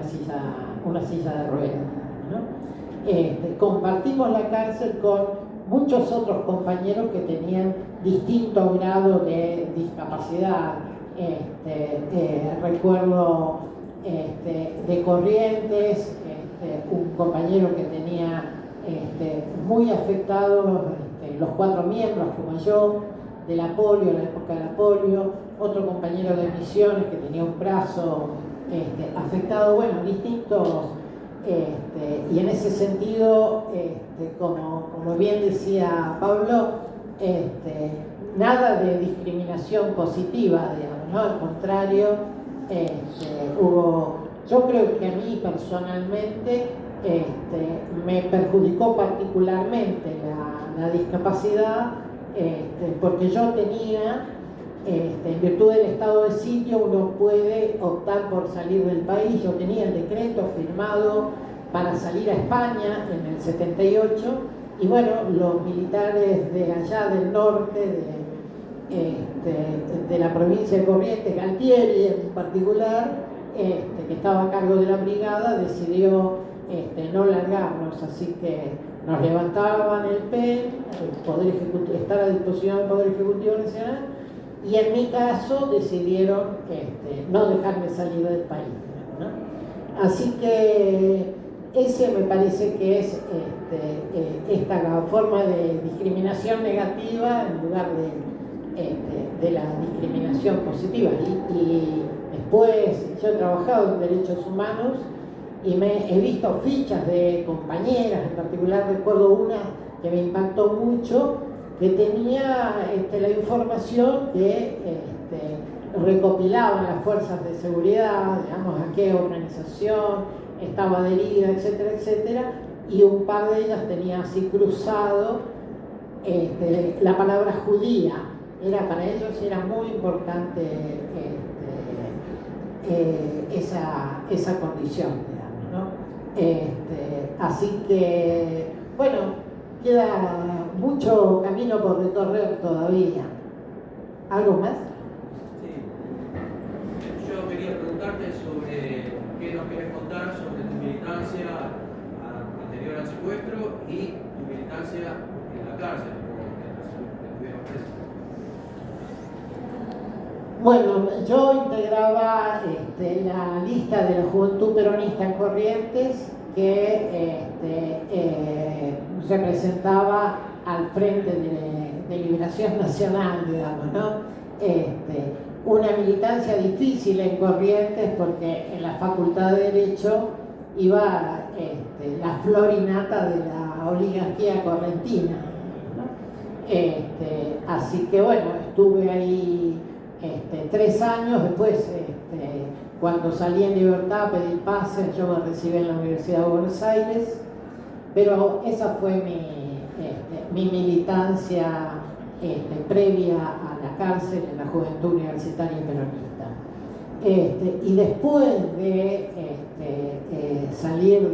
S1: una silla de ruedas, ¿no? Compartimos la cárcel con muchos otros compañeros que tenían distinto grado de discapacidad. Recuerdo de Corrientes, un compañero que tenía muy afectados los 4 miembros, como yo, de la polio, en la época de la polio, otro compañero de Misiones que tenía un brazo afectado, bueno, distintos. Y en ese sentido, como bien decía Pablo, nada de discriminación positiva, digamos, ¿no? Al contrario, yo creo que a mí personalmente me perjudicó particularmente la discapacidad, porque yo tenía, en virtud del estado de sitio, uno puede optar por salir del país. Yo tenía el decreto firmado para salir a España en el 78, y bueno, los militares de allá del norte, de la provincia de Corrientes, Galtieri en particular, que estaba a cargo de la brigada, decidió no largarnos, así que nos levantaban el PEN, estar a disposición del Poder Ejecutivo Nacional, y en mi caso decidieron no dejarme salir del país, ¿no? Así que ese me parece que es esta forma de discriminación negativa en lugar de la discriminación positiva. Y después yo he trabajado en derechos humanos y he visto fichas de compañeras, en particular recuerdo una que me impactó mucho, que tenía la información que recopilaban las fuerzas de seguridad, digamos, a qué organización estaba adherida, etcétera, etcétera, y un par de ellas tenía así cruzado la palabra judía. Para ellos era muy importante esa condición, digamos, ¿no? Así que, bueno, queda mucho camino por recorrer todavía. ¿Algo más?
S6: Sí. Yo quería preguntarte sobre qué nos querés contar sobre tu militancia anterior al secuestro y tu militancia en la cárcel, mientras estuvieron presos.
S1: Bueno, yo integraba la lista de la Juventud Peronista en Corrientes, que representaba al Frente de Liberación Nacional, digamos, ¿no? Una militancia difícil en Corrientes, porque en la Facultad de Derecho iba la flor y nata de la oligarquía correntina, ¿no? Así que bueno, estuve ahí 3 años. Después, cuando salí en libertad, pedí pase, yo me recibí en la Universidad de Buenos Aires, pero esa fue mi militancia previa a la cárcel en la Juventud Universitaria Peronista. Y después de salir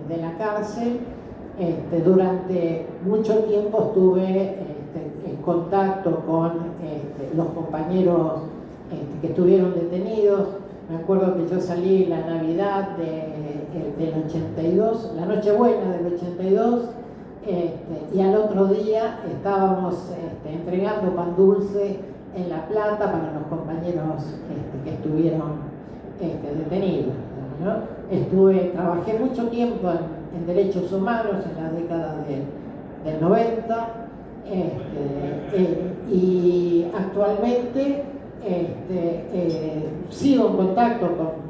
S1: de la cárcel, durante mucho tiempo estuve en contacto con los compañeros que estuvieron detenidos. Me acuerdo que yo salí la Navidad del 82, la Nochebuena del 82, y al otro día estábamos entregando pan dulce en La Plata para los compañeros que estuvieron detenidos, ¿no? Trabajé mucho tiempo en derechos humanos en la década del 90, y actualmente sigo en contacto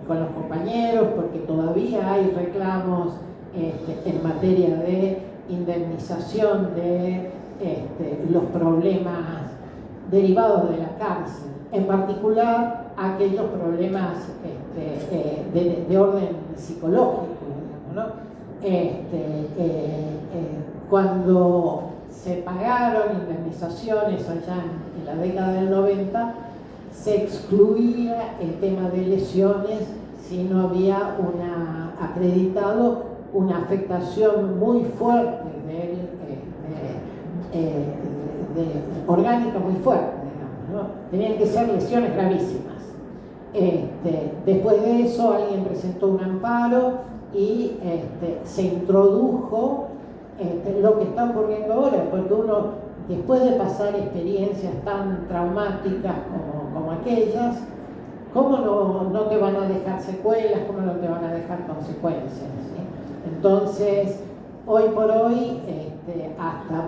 S1: con los compañeros, porque todavía hay reclamos en materia de indemnización de los problemas derivados de la cárcel, en particular aquellos problemas de orden psicológico, digamos, ¿no? Cuando se pagaron indemnizaciones allá en la década del 90, se excluía el tema de lesiones si no había acreditado una afectación muy fuerte orgánica, muy fuerte, digamos, ¿no? Tenían que ser lesiones gravísimas. Después de eso alguien presentó un amparo y se introdujo lo que está ocurriendo ahora, porque uno, después de pasar experiencias tan traumáticas como aquellas, ¿cómo no te van a dejar secuelas? ¿Cómo no te van a dejar consecuencias? ¿Sí? Entonces, hoy por hoy,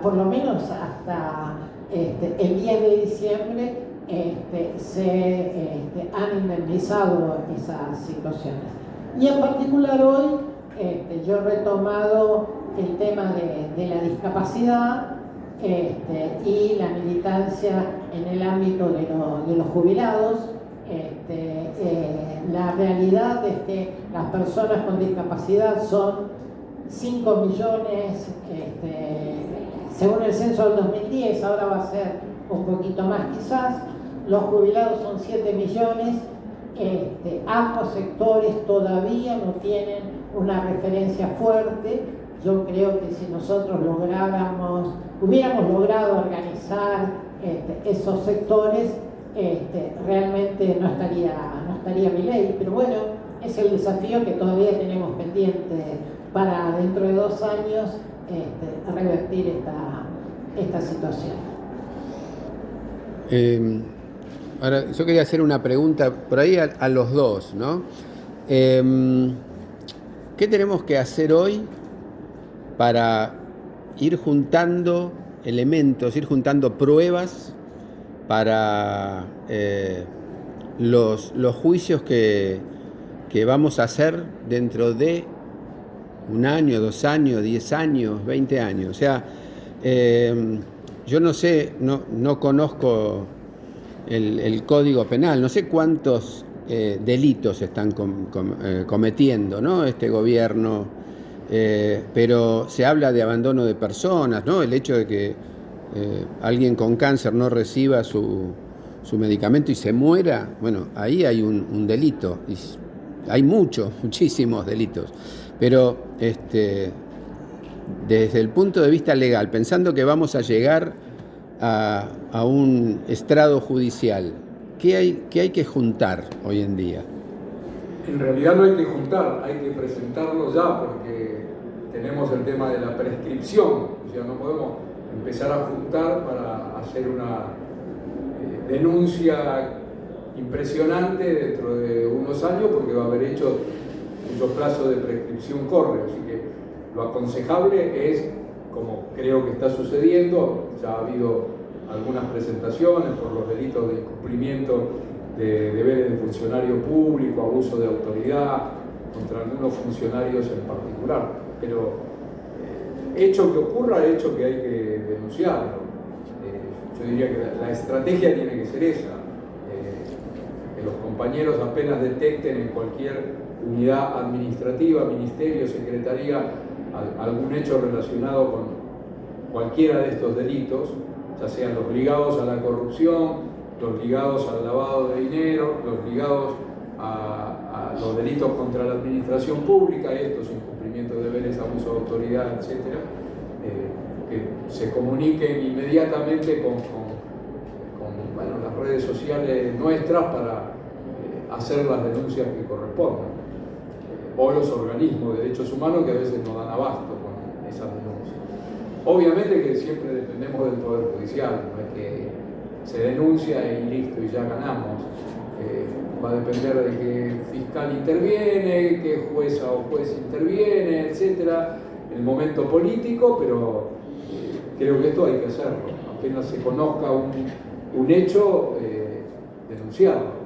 S1: por lo menos hasta el 10 de diciembre, se han indemnizado esas situaciones. Y en particular hoy, yo he retomado el tema de la discapacidad y la militancia en el ámbito de los jubilados. La realidad es que las personas con discapacidad son 5 millones, según el censo del 2010, ahora va a ser un poquito más quizás. Los jubilados son 7 millones. Ambos sectores todavía no tienen una referencia fuerte. Yo creo que si nosotros hubiéramos logrado organizar esos sectores, realmente no estaría mi ley. Pero bueno, es el desafío que todavía tenemos pendiente para dentro de 2 años revertir esta situación.
S4: Ahora, yo quería hacer una pregunta por ahí a los dos, ¿no? ¿Qué tenemos que hacer hoy para ir juntando elementos, ir juntando pruebas para los juicios que vamos a hacer dentro de 1 año, 2 años, 10 años, 20 años? O sea, yo no sé, no conozco el Código Penal. No sé cuántos delitos están cometiendo, ¿no?, este gobierno, pero se habla de abandono de personas, ¿no? El hecho de que alguien con cáncer no reciba su medicamento y se muera, bueno, ahí hay un delito. Y hay muchísimos delitos. Pero desde el punto de vista legal, pensando que vamos a llegar a un estrado judicial, ¿qué hay que juntar hoy en día?
S2: En realidad no hay que juntar, hay que presentarlo ya, porque tenemos el tema de la prescripción. O sea, no podemos empezar a juntar para hacer una denuncia impresionante dentro de unos años, porque va a haber hecho cuyo plazo de prescripción corre. Así que lo aconsejable es, como creo que está sucediendo, ya ha habido algunas presentaciones por los delitos de incumplimiento de deberes de funcionario público, abuso de autoridad contra algunos funcionarios en particular, pero hecho que ocurra, hecho que hay que denunciarlo. Yo diría que la estrategia tiene que ser esa, que los compañeros apenas detecten en cualquier unidad administrativa, ministerio, secretaría, algún hecho relacionado con cualquiera de estos delitos, ya sean los ligados a la corrupción, los ligados al lavado de dinero, los ligados a los delitos contra la administración pública, estos incumplimientos de deberes, abuso de autoridad, etc., que se comuniquen inmediatamente con las redes sociales nuestras para hacer las denuncias que correspondan, o los organismos de derechos humanos que a veces no dan abasto con esas denuncias. Obviamente que siempre dependemos del Poder Judicial, no es que se denuncia y listo y ya ganamos. Va a depender de qué fiscal interviene, qué jueza o juez interviene, etcétera, el momento político, pero creo que esto hay que hacerlo. Apenas se conozca un hecho, denunciarlo.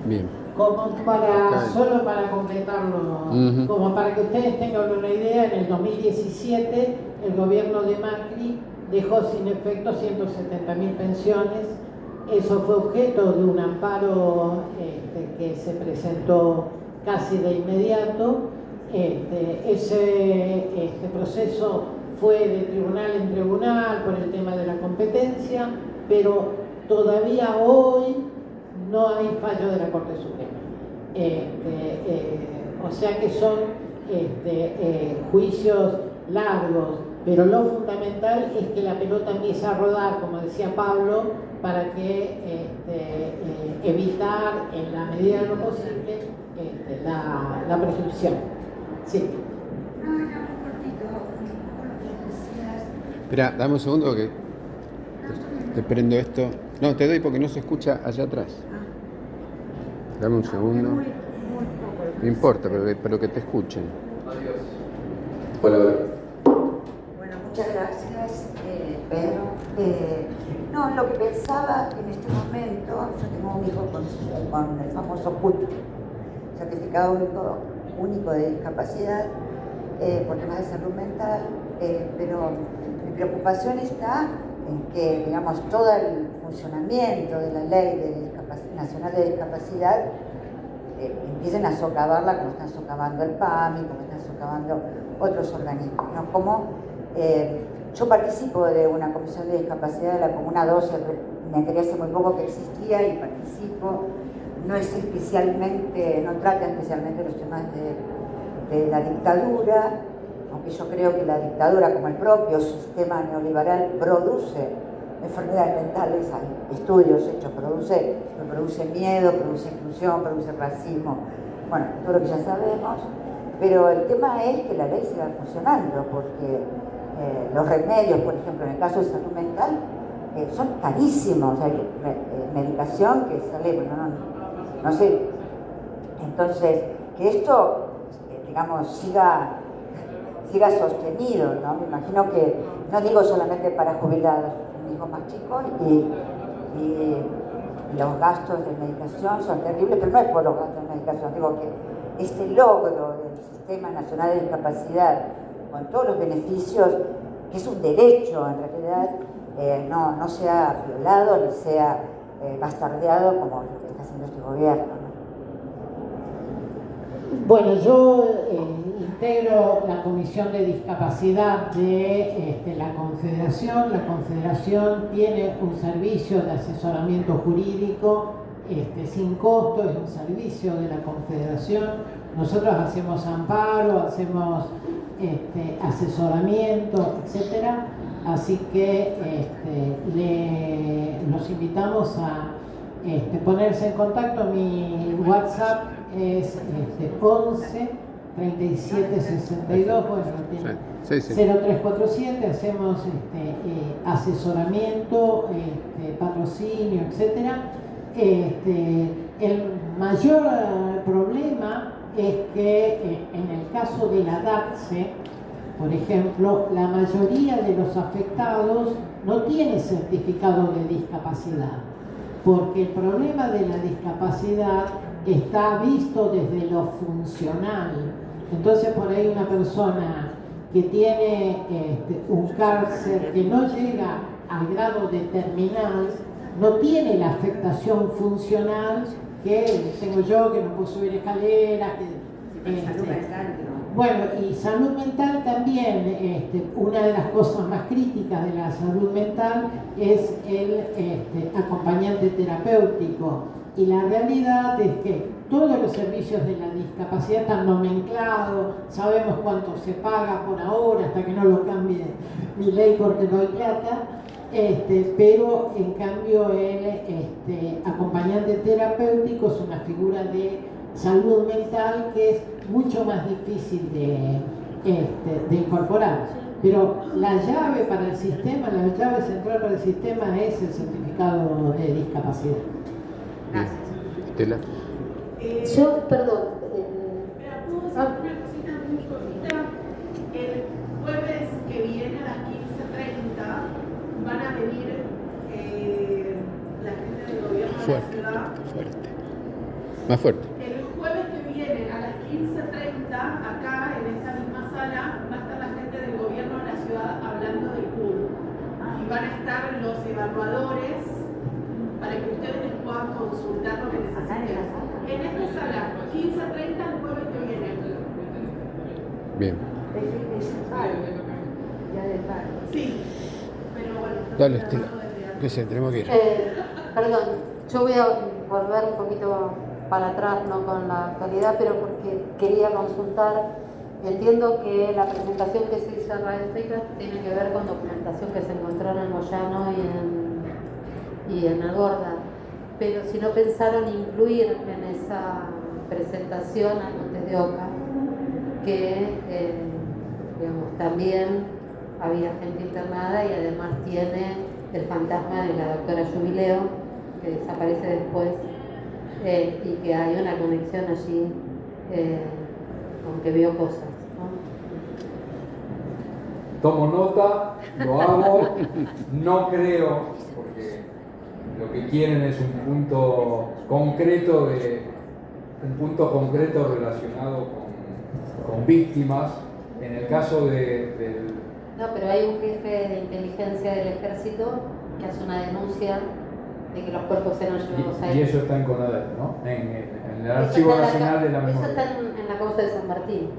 S4: Bien.
S1: Solo para completarlo, como para que ustedes tengan una idea, en el 2017 el gobierno de Macri dejó sin efecto 170.000 pensiones. Eso fue objeto de un amparo que se presentó casi de inmediato. Ese proceso fue de tribunal en tribunal por el tema de la competencia, pero todavía hoy no hay fallo de la Corte Suprema. O sea que son juicios largos, pero lo fundamental es que la pelota empiece a rodar, como decía Pablo, para que evitar en la medida de lo posible la prescripción. Sí.
S4: Espera, dame un segundo que te prendo esto. No, te doy porque no se escucha allá atrás. Dame un segundo. No importa, pero que te escuchen.
S2: Adiós.
S4: Hola.
S7: Bueno, muchas gracias, Pedro. No, lo que pensaba en este momento, yo tengo un hijo con el famoso CUT, Certificado Único de Discapacidad, por temas de salud mental, pero mi preocupación está en que, digamos, todo el funcionamiento de la Ley Nacional de Discapacidad empiecen a socavarla como están socavando el PAMI, como están socavando otros organismos, ¿no? Como yo participo de una comisión de discapacidad de la Comuna 12, me enteré hace muy poco que existía y participo. No es especialmente, no trata especialmente los temas de la dictadura, aunque yo creo que la dictadura, como el propio sistema neoliberal, produce enfermedades mentales, hay estudios hechos, produce miedo, produce exclusión, produce racismo, bueno, todo lo que ya sabemos, pero el tema es que la ley siga funcionando, porque los remedios, por ejemplo, en el caso de salud mental, son carísimos, hay medicación que sale, bueno, no sé, entonces, que esto, digamos, siga sostenido, ¿no? Me imagino que, no digo solamente para jubilados, mi hijo más chico, y los gastos de medicación son terribles, pero no es por los gastos de medicación, digo que este logro del Sistema Nacional de Discapacidad, con todos los beneficios, que es un derecho en realidad, no sea violado ni sea bastardeado como lo que está haciendo este gobierno, ¿no?
S1: Bueno, yo integro la Comisión de Discapacidad de la Confederación. La Confederación tiene un servicio de asesoramiento jurídico sin costo, es un servicio de la Confederación. Nosotros hacemos amparo, hacemos asesoramiento, etcétera. Así que los invitamos a ponerse en contacto. Mi WhatsApp es 11 37 62, bueno,
S4: Sí, sí.
S1: 0347, hacemos asesoramiento, patrocinio, etcétera. El mayor problema es que en el caso de la DACSE, por ejemplo, la mayoría de los afectados no tiene certificado de discapacidad, porque el problema de la discapacidad está visto desde lo funcional. Entonces, por ahí una persona que tiene un cáncer que no llega al grado de terminal, no tiene la afectación funcional que tengo yo, que no puedo subir escaleras,
S7: Salud mental, ¿no?
S1: bueno, y salud mental también, una de las cosas más críticas de la salud mental es el acompañante terapéutico. Y la realidad es que todos los servicios de la discapacidad están nomenclados, sabemos cuánto se paga por ahora, hasta que no lo cambie mi ley porque no hay plata, pero en cambio el acompañante terapéutico es una figura de salud mental que es mucho más difícil de incorporar. Pero la llave para el sistema, la llave central para el sistema es el certificado de discapacidad.
S7: Gracias.
S4: Estela.
S8: Yo, perdón.
S5: Mira, ¿puedo decir una cosita muy cortita? El jueves que viene a las 15:30 van a venir la gente del gobierno de la ciudad.
S4: Fuerte. Más fuerte.
S5: El jueves que viene a las 15:30 acá en esta misma sala va a estar la gente del gobierno de la ciudad hablando del PUR. Y van a estar los evaluadores para que ustedes les puedan consultar lo que necesiten. En esta sala, 15:30 el jueves que viene.
S4: Bien.
S5: Sí, pero bueno.
S4: Dale, Estela. Que se, tenemos que ir.
S8: Perdón, yo voy a volver un poquito para atrás, no con la actualidad, pero porque quería consultar. Entiendo que la presentación que se hizo en Radio África tiene que ver con documentación que se encontró en el Moyano y en Algorda, pero si no pensaron incluir en esa presentación a Montes de Oca, que digamos, también había gente internada y además tiene el fantasma de la doctora Jubileo, que desaparece después, y que hay una conexión allí con que vio cosas, ¿no?
S3: Tomo nota, lo hago, no creo, porque lo que quieren es un punto concreto relacionado con víctimas. En el caso del...
S8: No, pero hay un jefe de inteligencia del ejército que hace una denuncia de que los cuerpos eran llevados ahí.
S3: Y eso está en CONADER, ¿no? En el Archivo Nacional de la Memoria.
S8: Eso está en la causa de San Martín.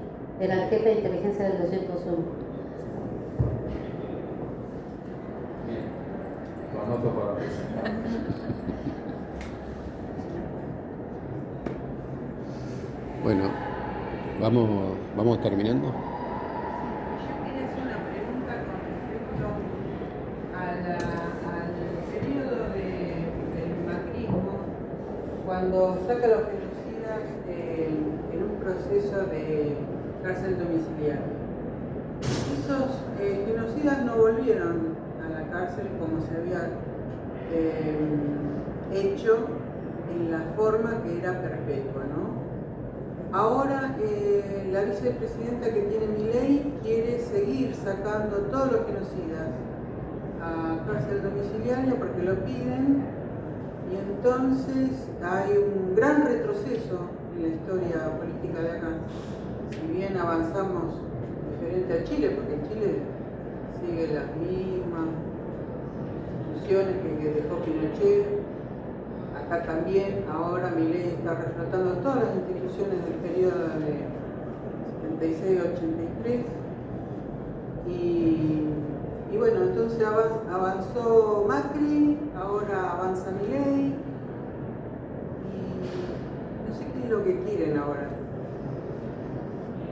S8: Era el jefe de inteligencia del 201.
S3: Bien, lo anoto para presentar.
S4: Bueno, vamos terminando.
S9: Yo quería hacer una pregunta con respecto al periodo del macrismo, cuando saca a los genocidas en un proceso de cárcel domiciliaria. Esos genocidas no volvieron a la cárcel como se había hecho en la forma que era perpetua, ¿no? Ahora la vicepresidenta que tiene Milei quiere seguir sacando todos los genocidas a cárcel domiciliaria porque lo piden, y entonces hay un gran retroceso en la historia política de acá. Si bien avanzamos diferente a Chile, porque en Chile sigue las mismas instituciones que dejó Pinochet. Acá también, ahora Milei está reflotando todas las instituciones del periodo de 76-83. Y bueno, entonces avanzó Macri, ahora avanza Milei. Y no sé qué es lo que quieren ahora.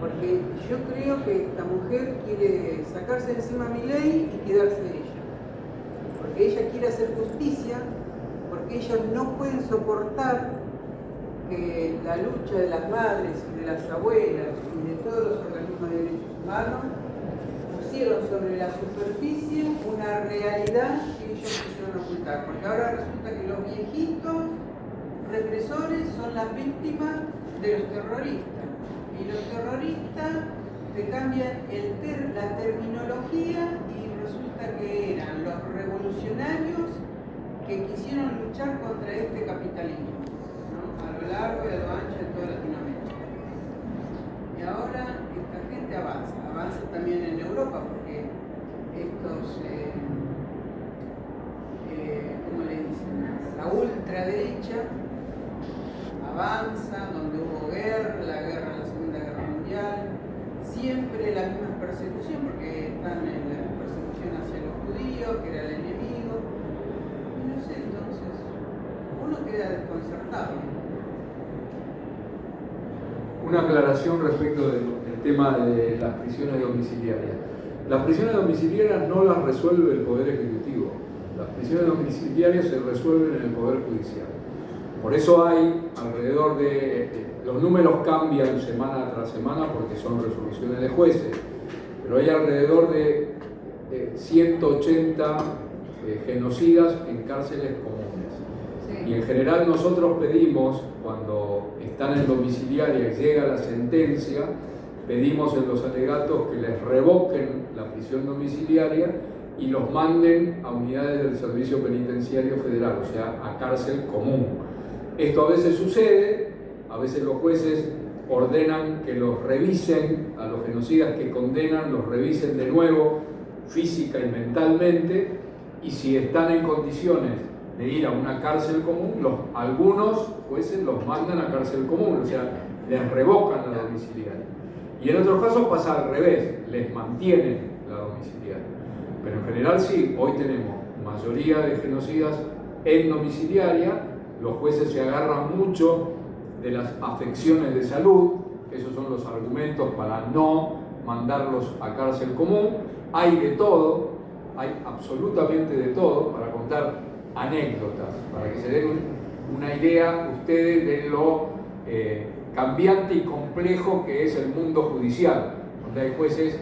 S9: Porque yo creo que esta mujer quiere sacarse encima a Milei y quedarse ella. Porque ella quiere hacer justicia, porque ellos no pueden soportar que la lucha de las madres y de las abuelas y de todos los organismos de derechos humanos pusieron sobre la superficie una realidad que ellos quisieron ocultar. Porque ahora resulta que los viejitos represores son las víctimas de los terroristas. Y los terroristas te cambian la terminología y resulta que eran los revolucionarios que quisieron luchar contra este capitalismo, ¿no? A lo largo y a lo ancho de toda Latinoamérica. Y ahora esta gente avanza también en Europa, porque estos, ¿cómo le dicen? La ultraderecha avanza, donde hubo guerra, la Segunda Guerra Mundial, siempre la misma persecución, porque están en la persecución hacia los judíos, que era el enemigo. Y no sé, entonces, uno queda desconcertado.
S2: Una aclaración respecto del tema de las prisiones domiciliarias. Las prisiones domiciliarias no las resuelve el Poder Ejecutivo. Las prisiones domiciliarias se resuelven en el Poder Judicial. Por eso hay alrededor los números cambian semana tras semana porque son resoluciones de jueces, pero hay alrededor de 180 genocidas en cárceles comunes.
S9: Sí.
S2: Y en general nosotros pedimos, cuando están en domiciliaria y llega la sentencia, pedimos en los alegatos que les revoquen la prisión domiciliaria y los manden a unidades del Servicio Penitenciario Federal, o sea, a cárcel común. Esto a veces sucede, a veces los jueces ordenan que los revisen, a los genocidas que condenan, los revisen de nuevo física y mentalmente, y si están en condiciones de ir a una cárcel común, algunos jueces los mandan a cárcel común, o sea, les revocan la domiciliaria. Y en otros casos pasa al revés, les mantienen la domiciliaria. Pero en general sí, hoy tenemos mayoría de genocidas en domiciliaria. Los jueces se agarran mucho de las afecciones de salud, esos son los argumentos para no mandarlos a cárcel común. Hay de todo, hay absolutamente de todo, para contar anécdotas, para que se den una idea ustedes de lo cambiante y complejo que es el mundo judicial, donde hay jueces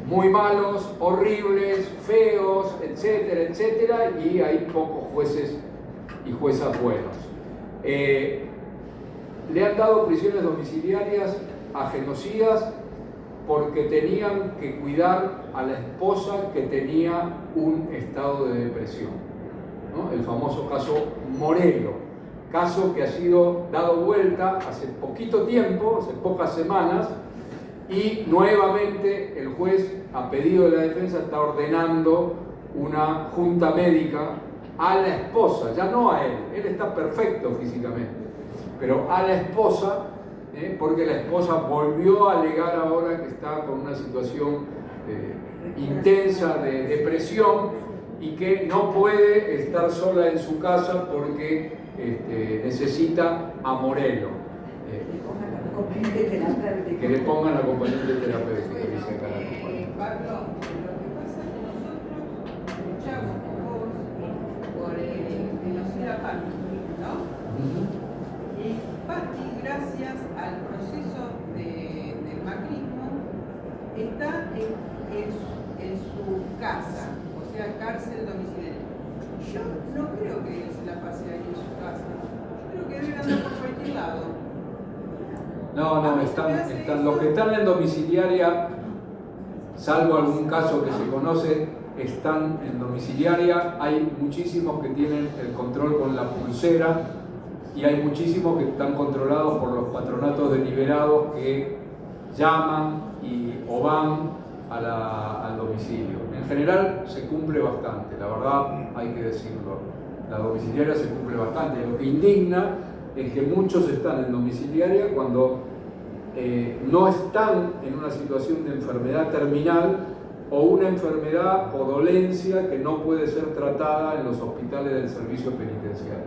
S2: muy malos, horribles, feos, etcétera, etcétera, y hay pocos jueces y juezas buenos. Le han dado prisiones domiciliarias a genocidas porque tenían que cuidar a la esposa que tenía un estado de depresión, ¿no? El famoso caso Morelo, caso que ha sido dado vuelta hace poquito tiempo, hace pocas semanas, y nuevamente el juez, a pedido de la defensa, está ordenando una junta médica a la esposa, ya no a él está perfecto físicamente, pero a la esposa, porque la esposa volvió a alegar ahora que está con una situación intensa de depresión y que no puede estar sola en su casa porque necesita a Morelo. Que le pongan acompañante terapéutico, dice acá la compañera.
S9: Pablo, lo que pasa es que nosotros luchamos con vos por el genocida Patti, ¿no? Y Patti, gracias al proceso del macrismo, está en su casa, o sea, cárcel domiciliaria. Yo no creo que él se la pase ahí en su casa. Yo creo que debe andar por cualquier lado.
S2: No, están los que están en domiciliaria, salvo algún caso que se conoce, están en domiciliaria. Hay muchísimos que tienen el control con la pulsera y hay muchísimos que están controlados por los patronatos deliberados que llaman o van al domicilio.
S3: En general se cumple bastante, la verdad hay que decirlo. La domiciliaria se cumple bastante. Lo que indigna es que muchos están en domiciliaria cuando no están en una situación de enfermedad terminal o una enfermedad o dolencia que no puede ser tratada en los hospitales del servicio penitenciario.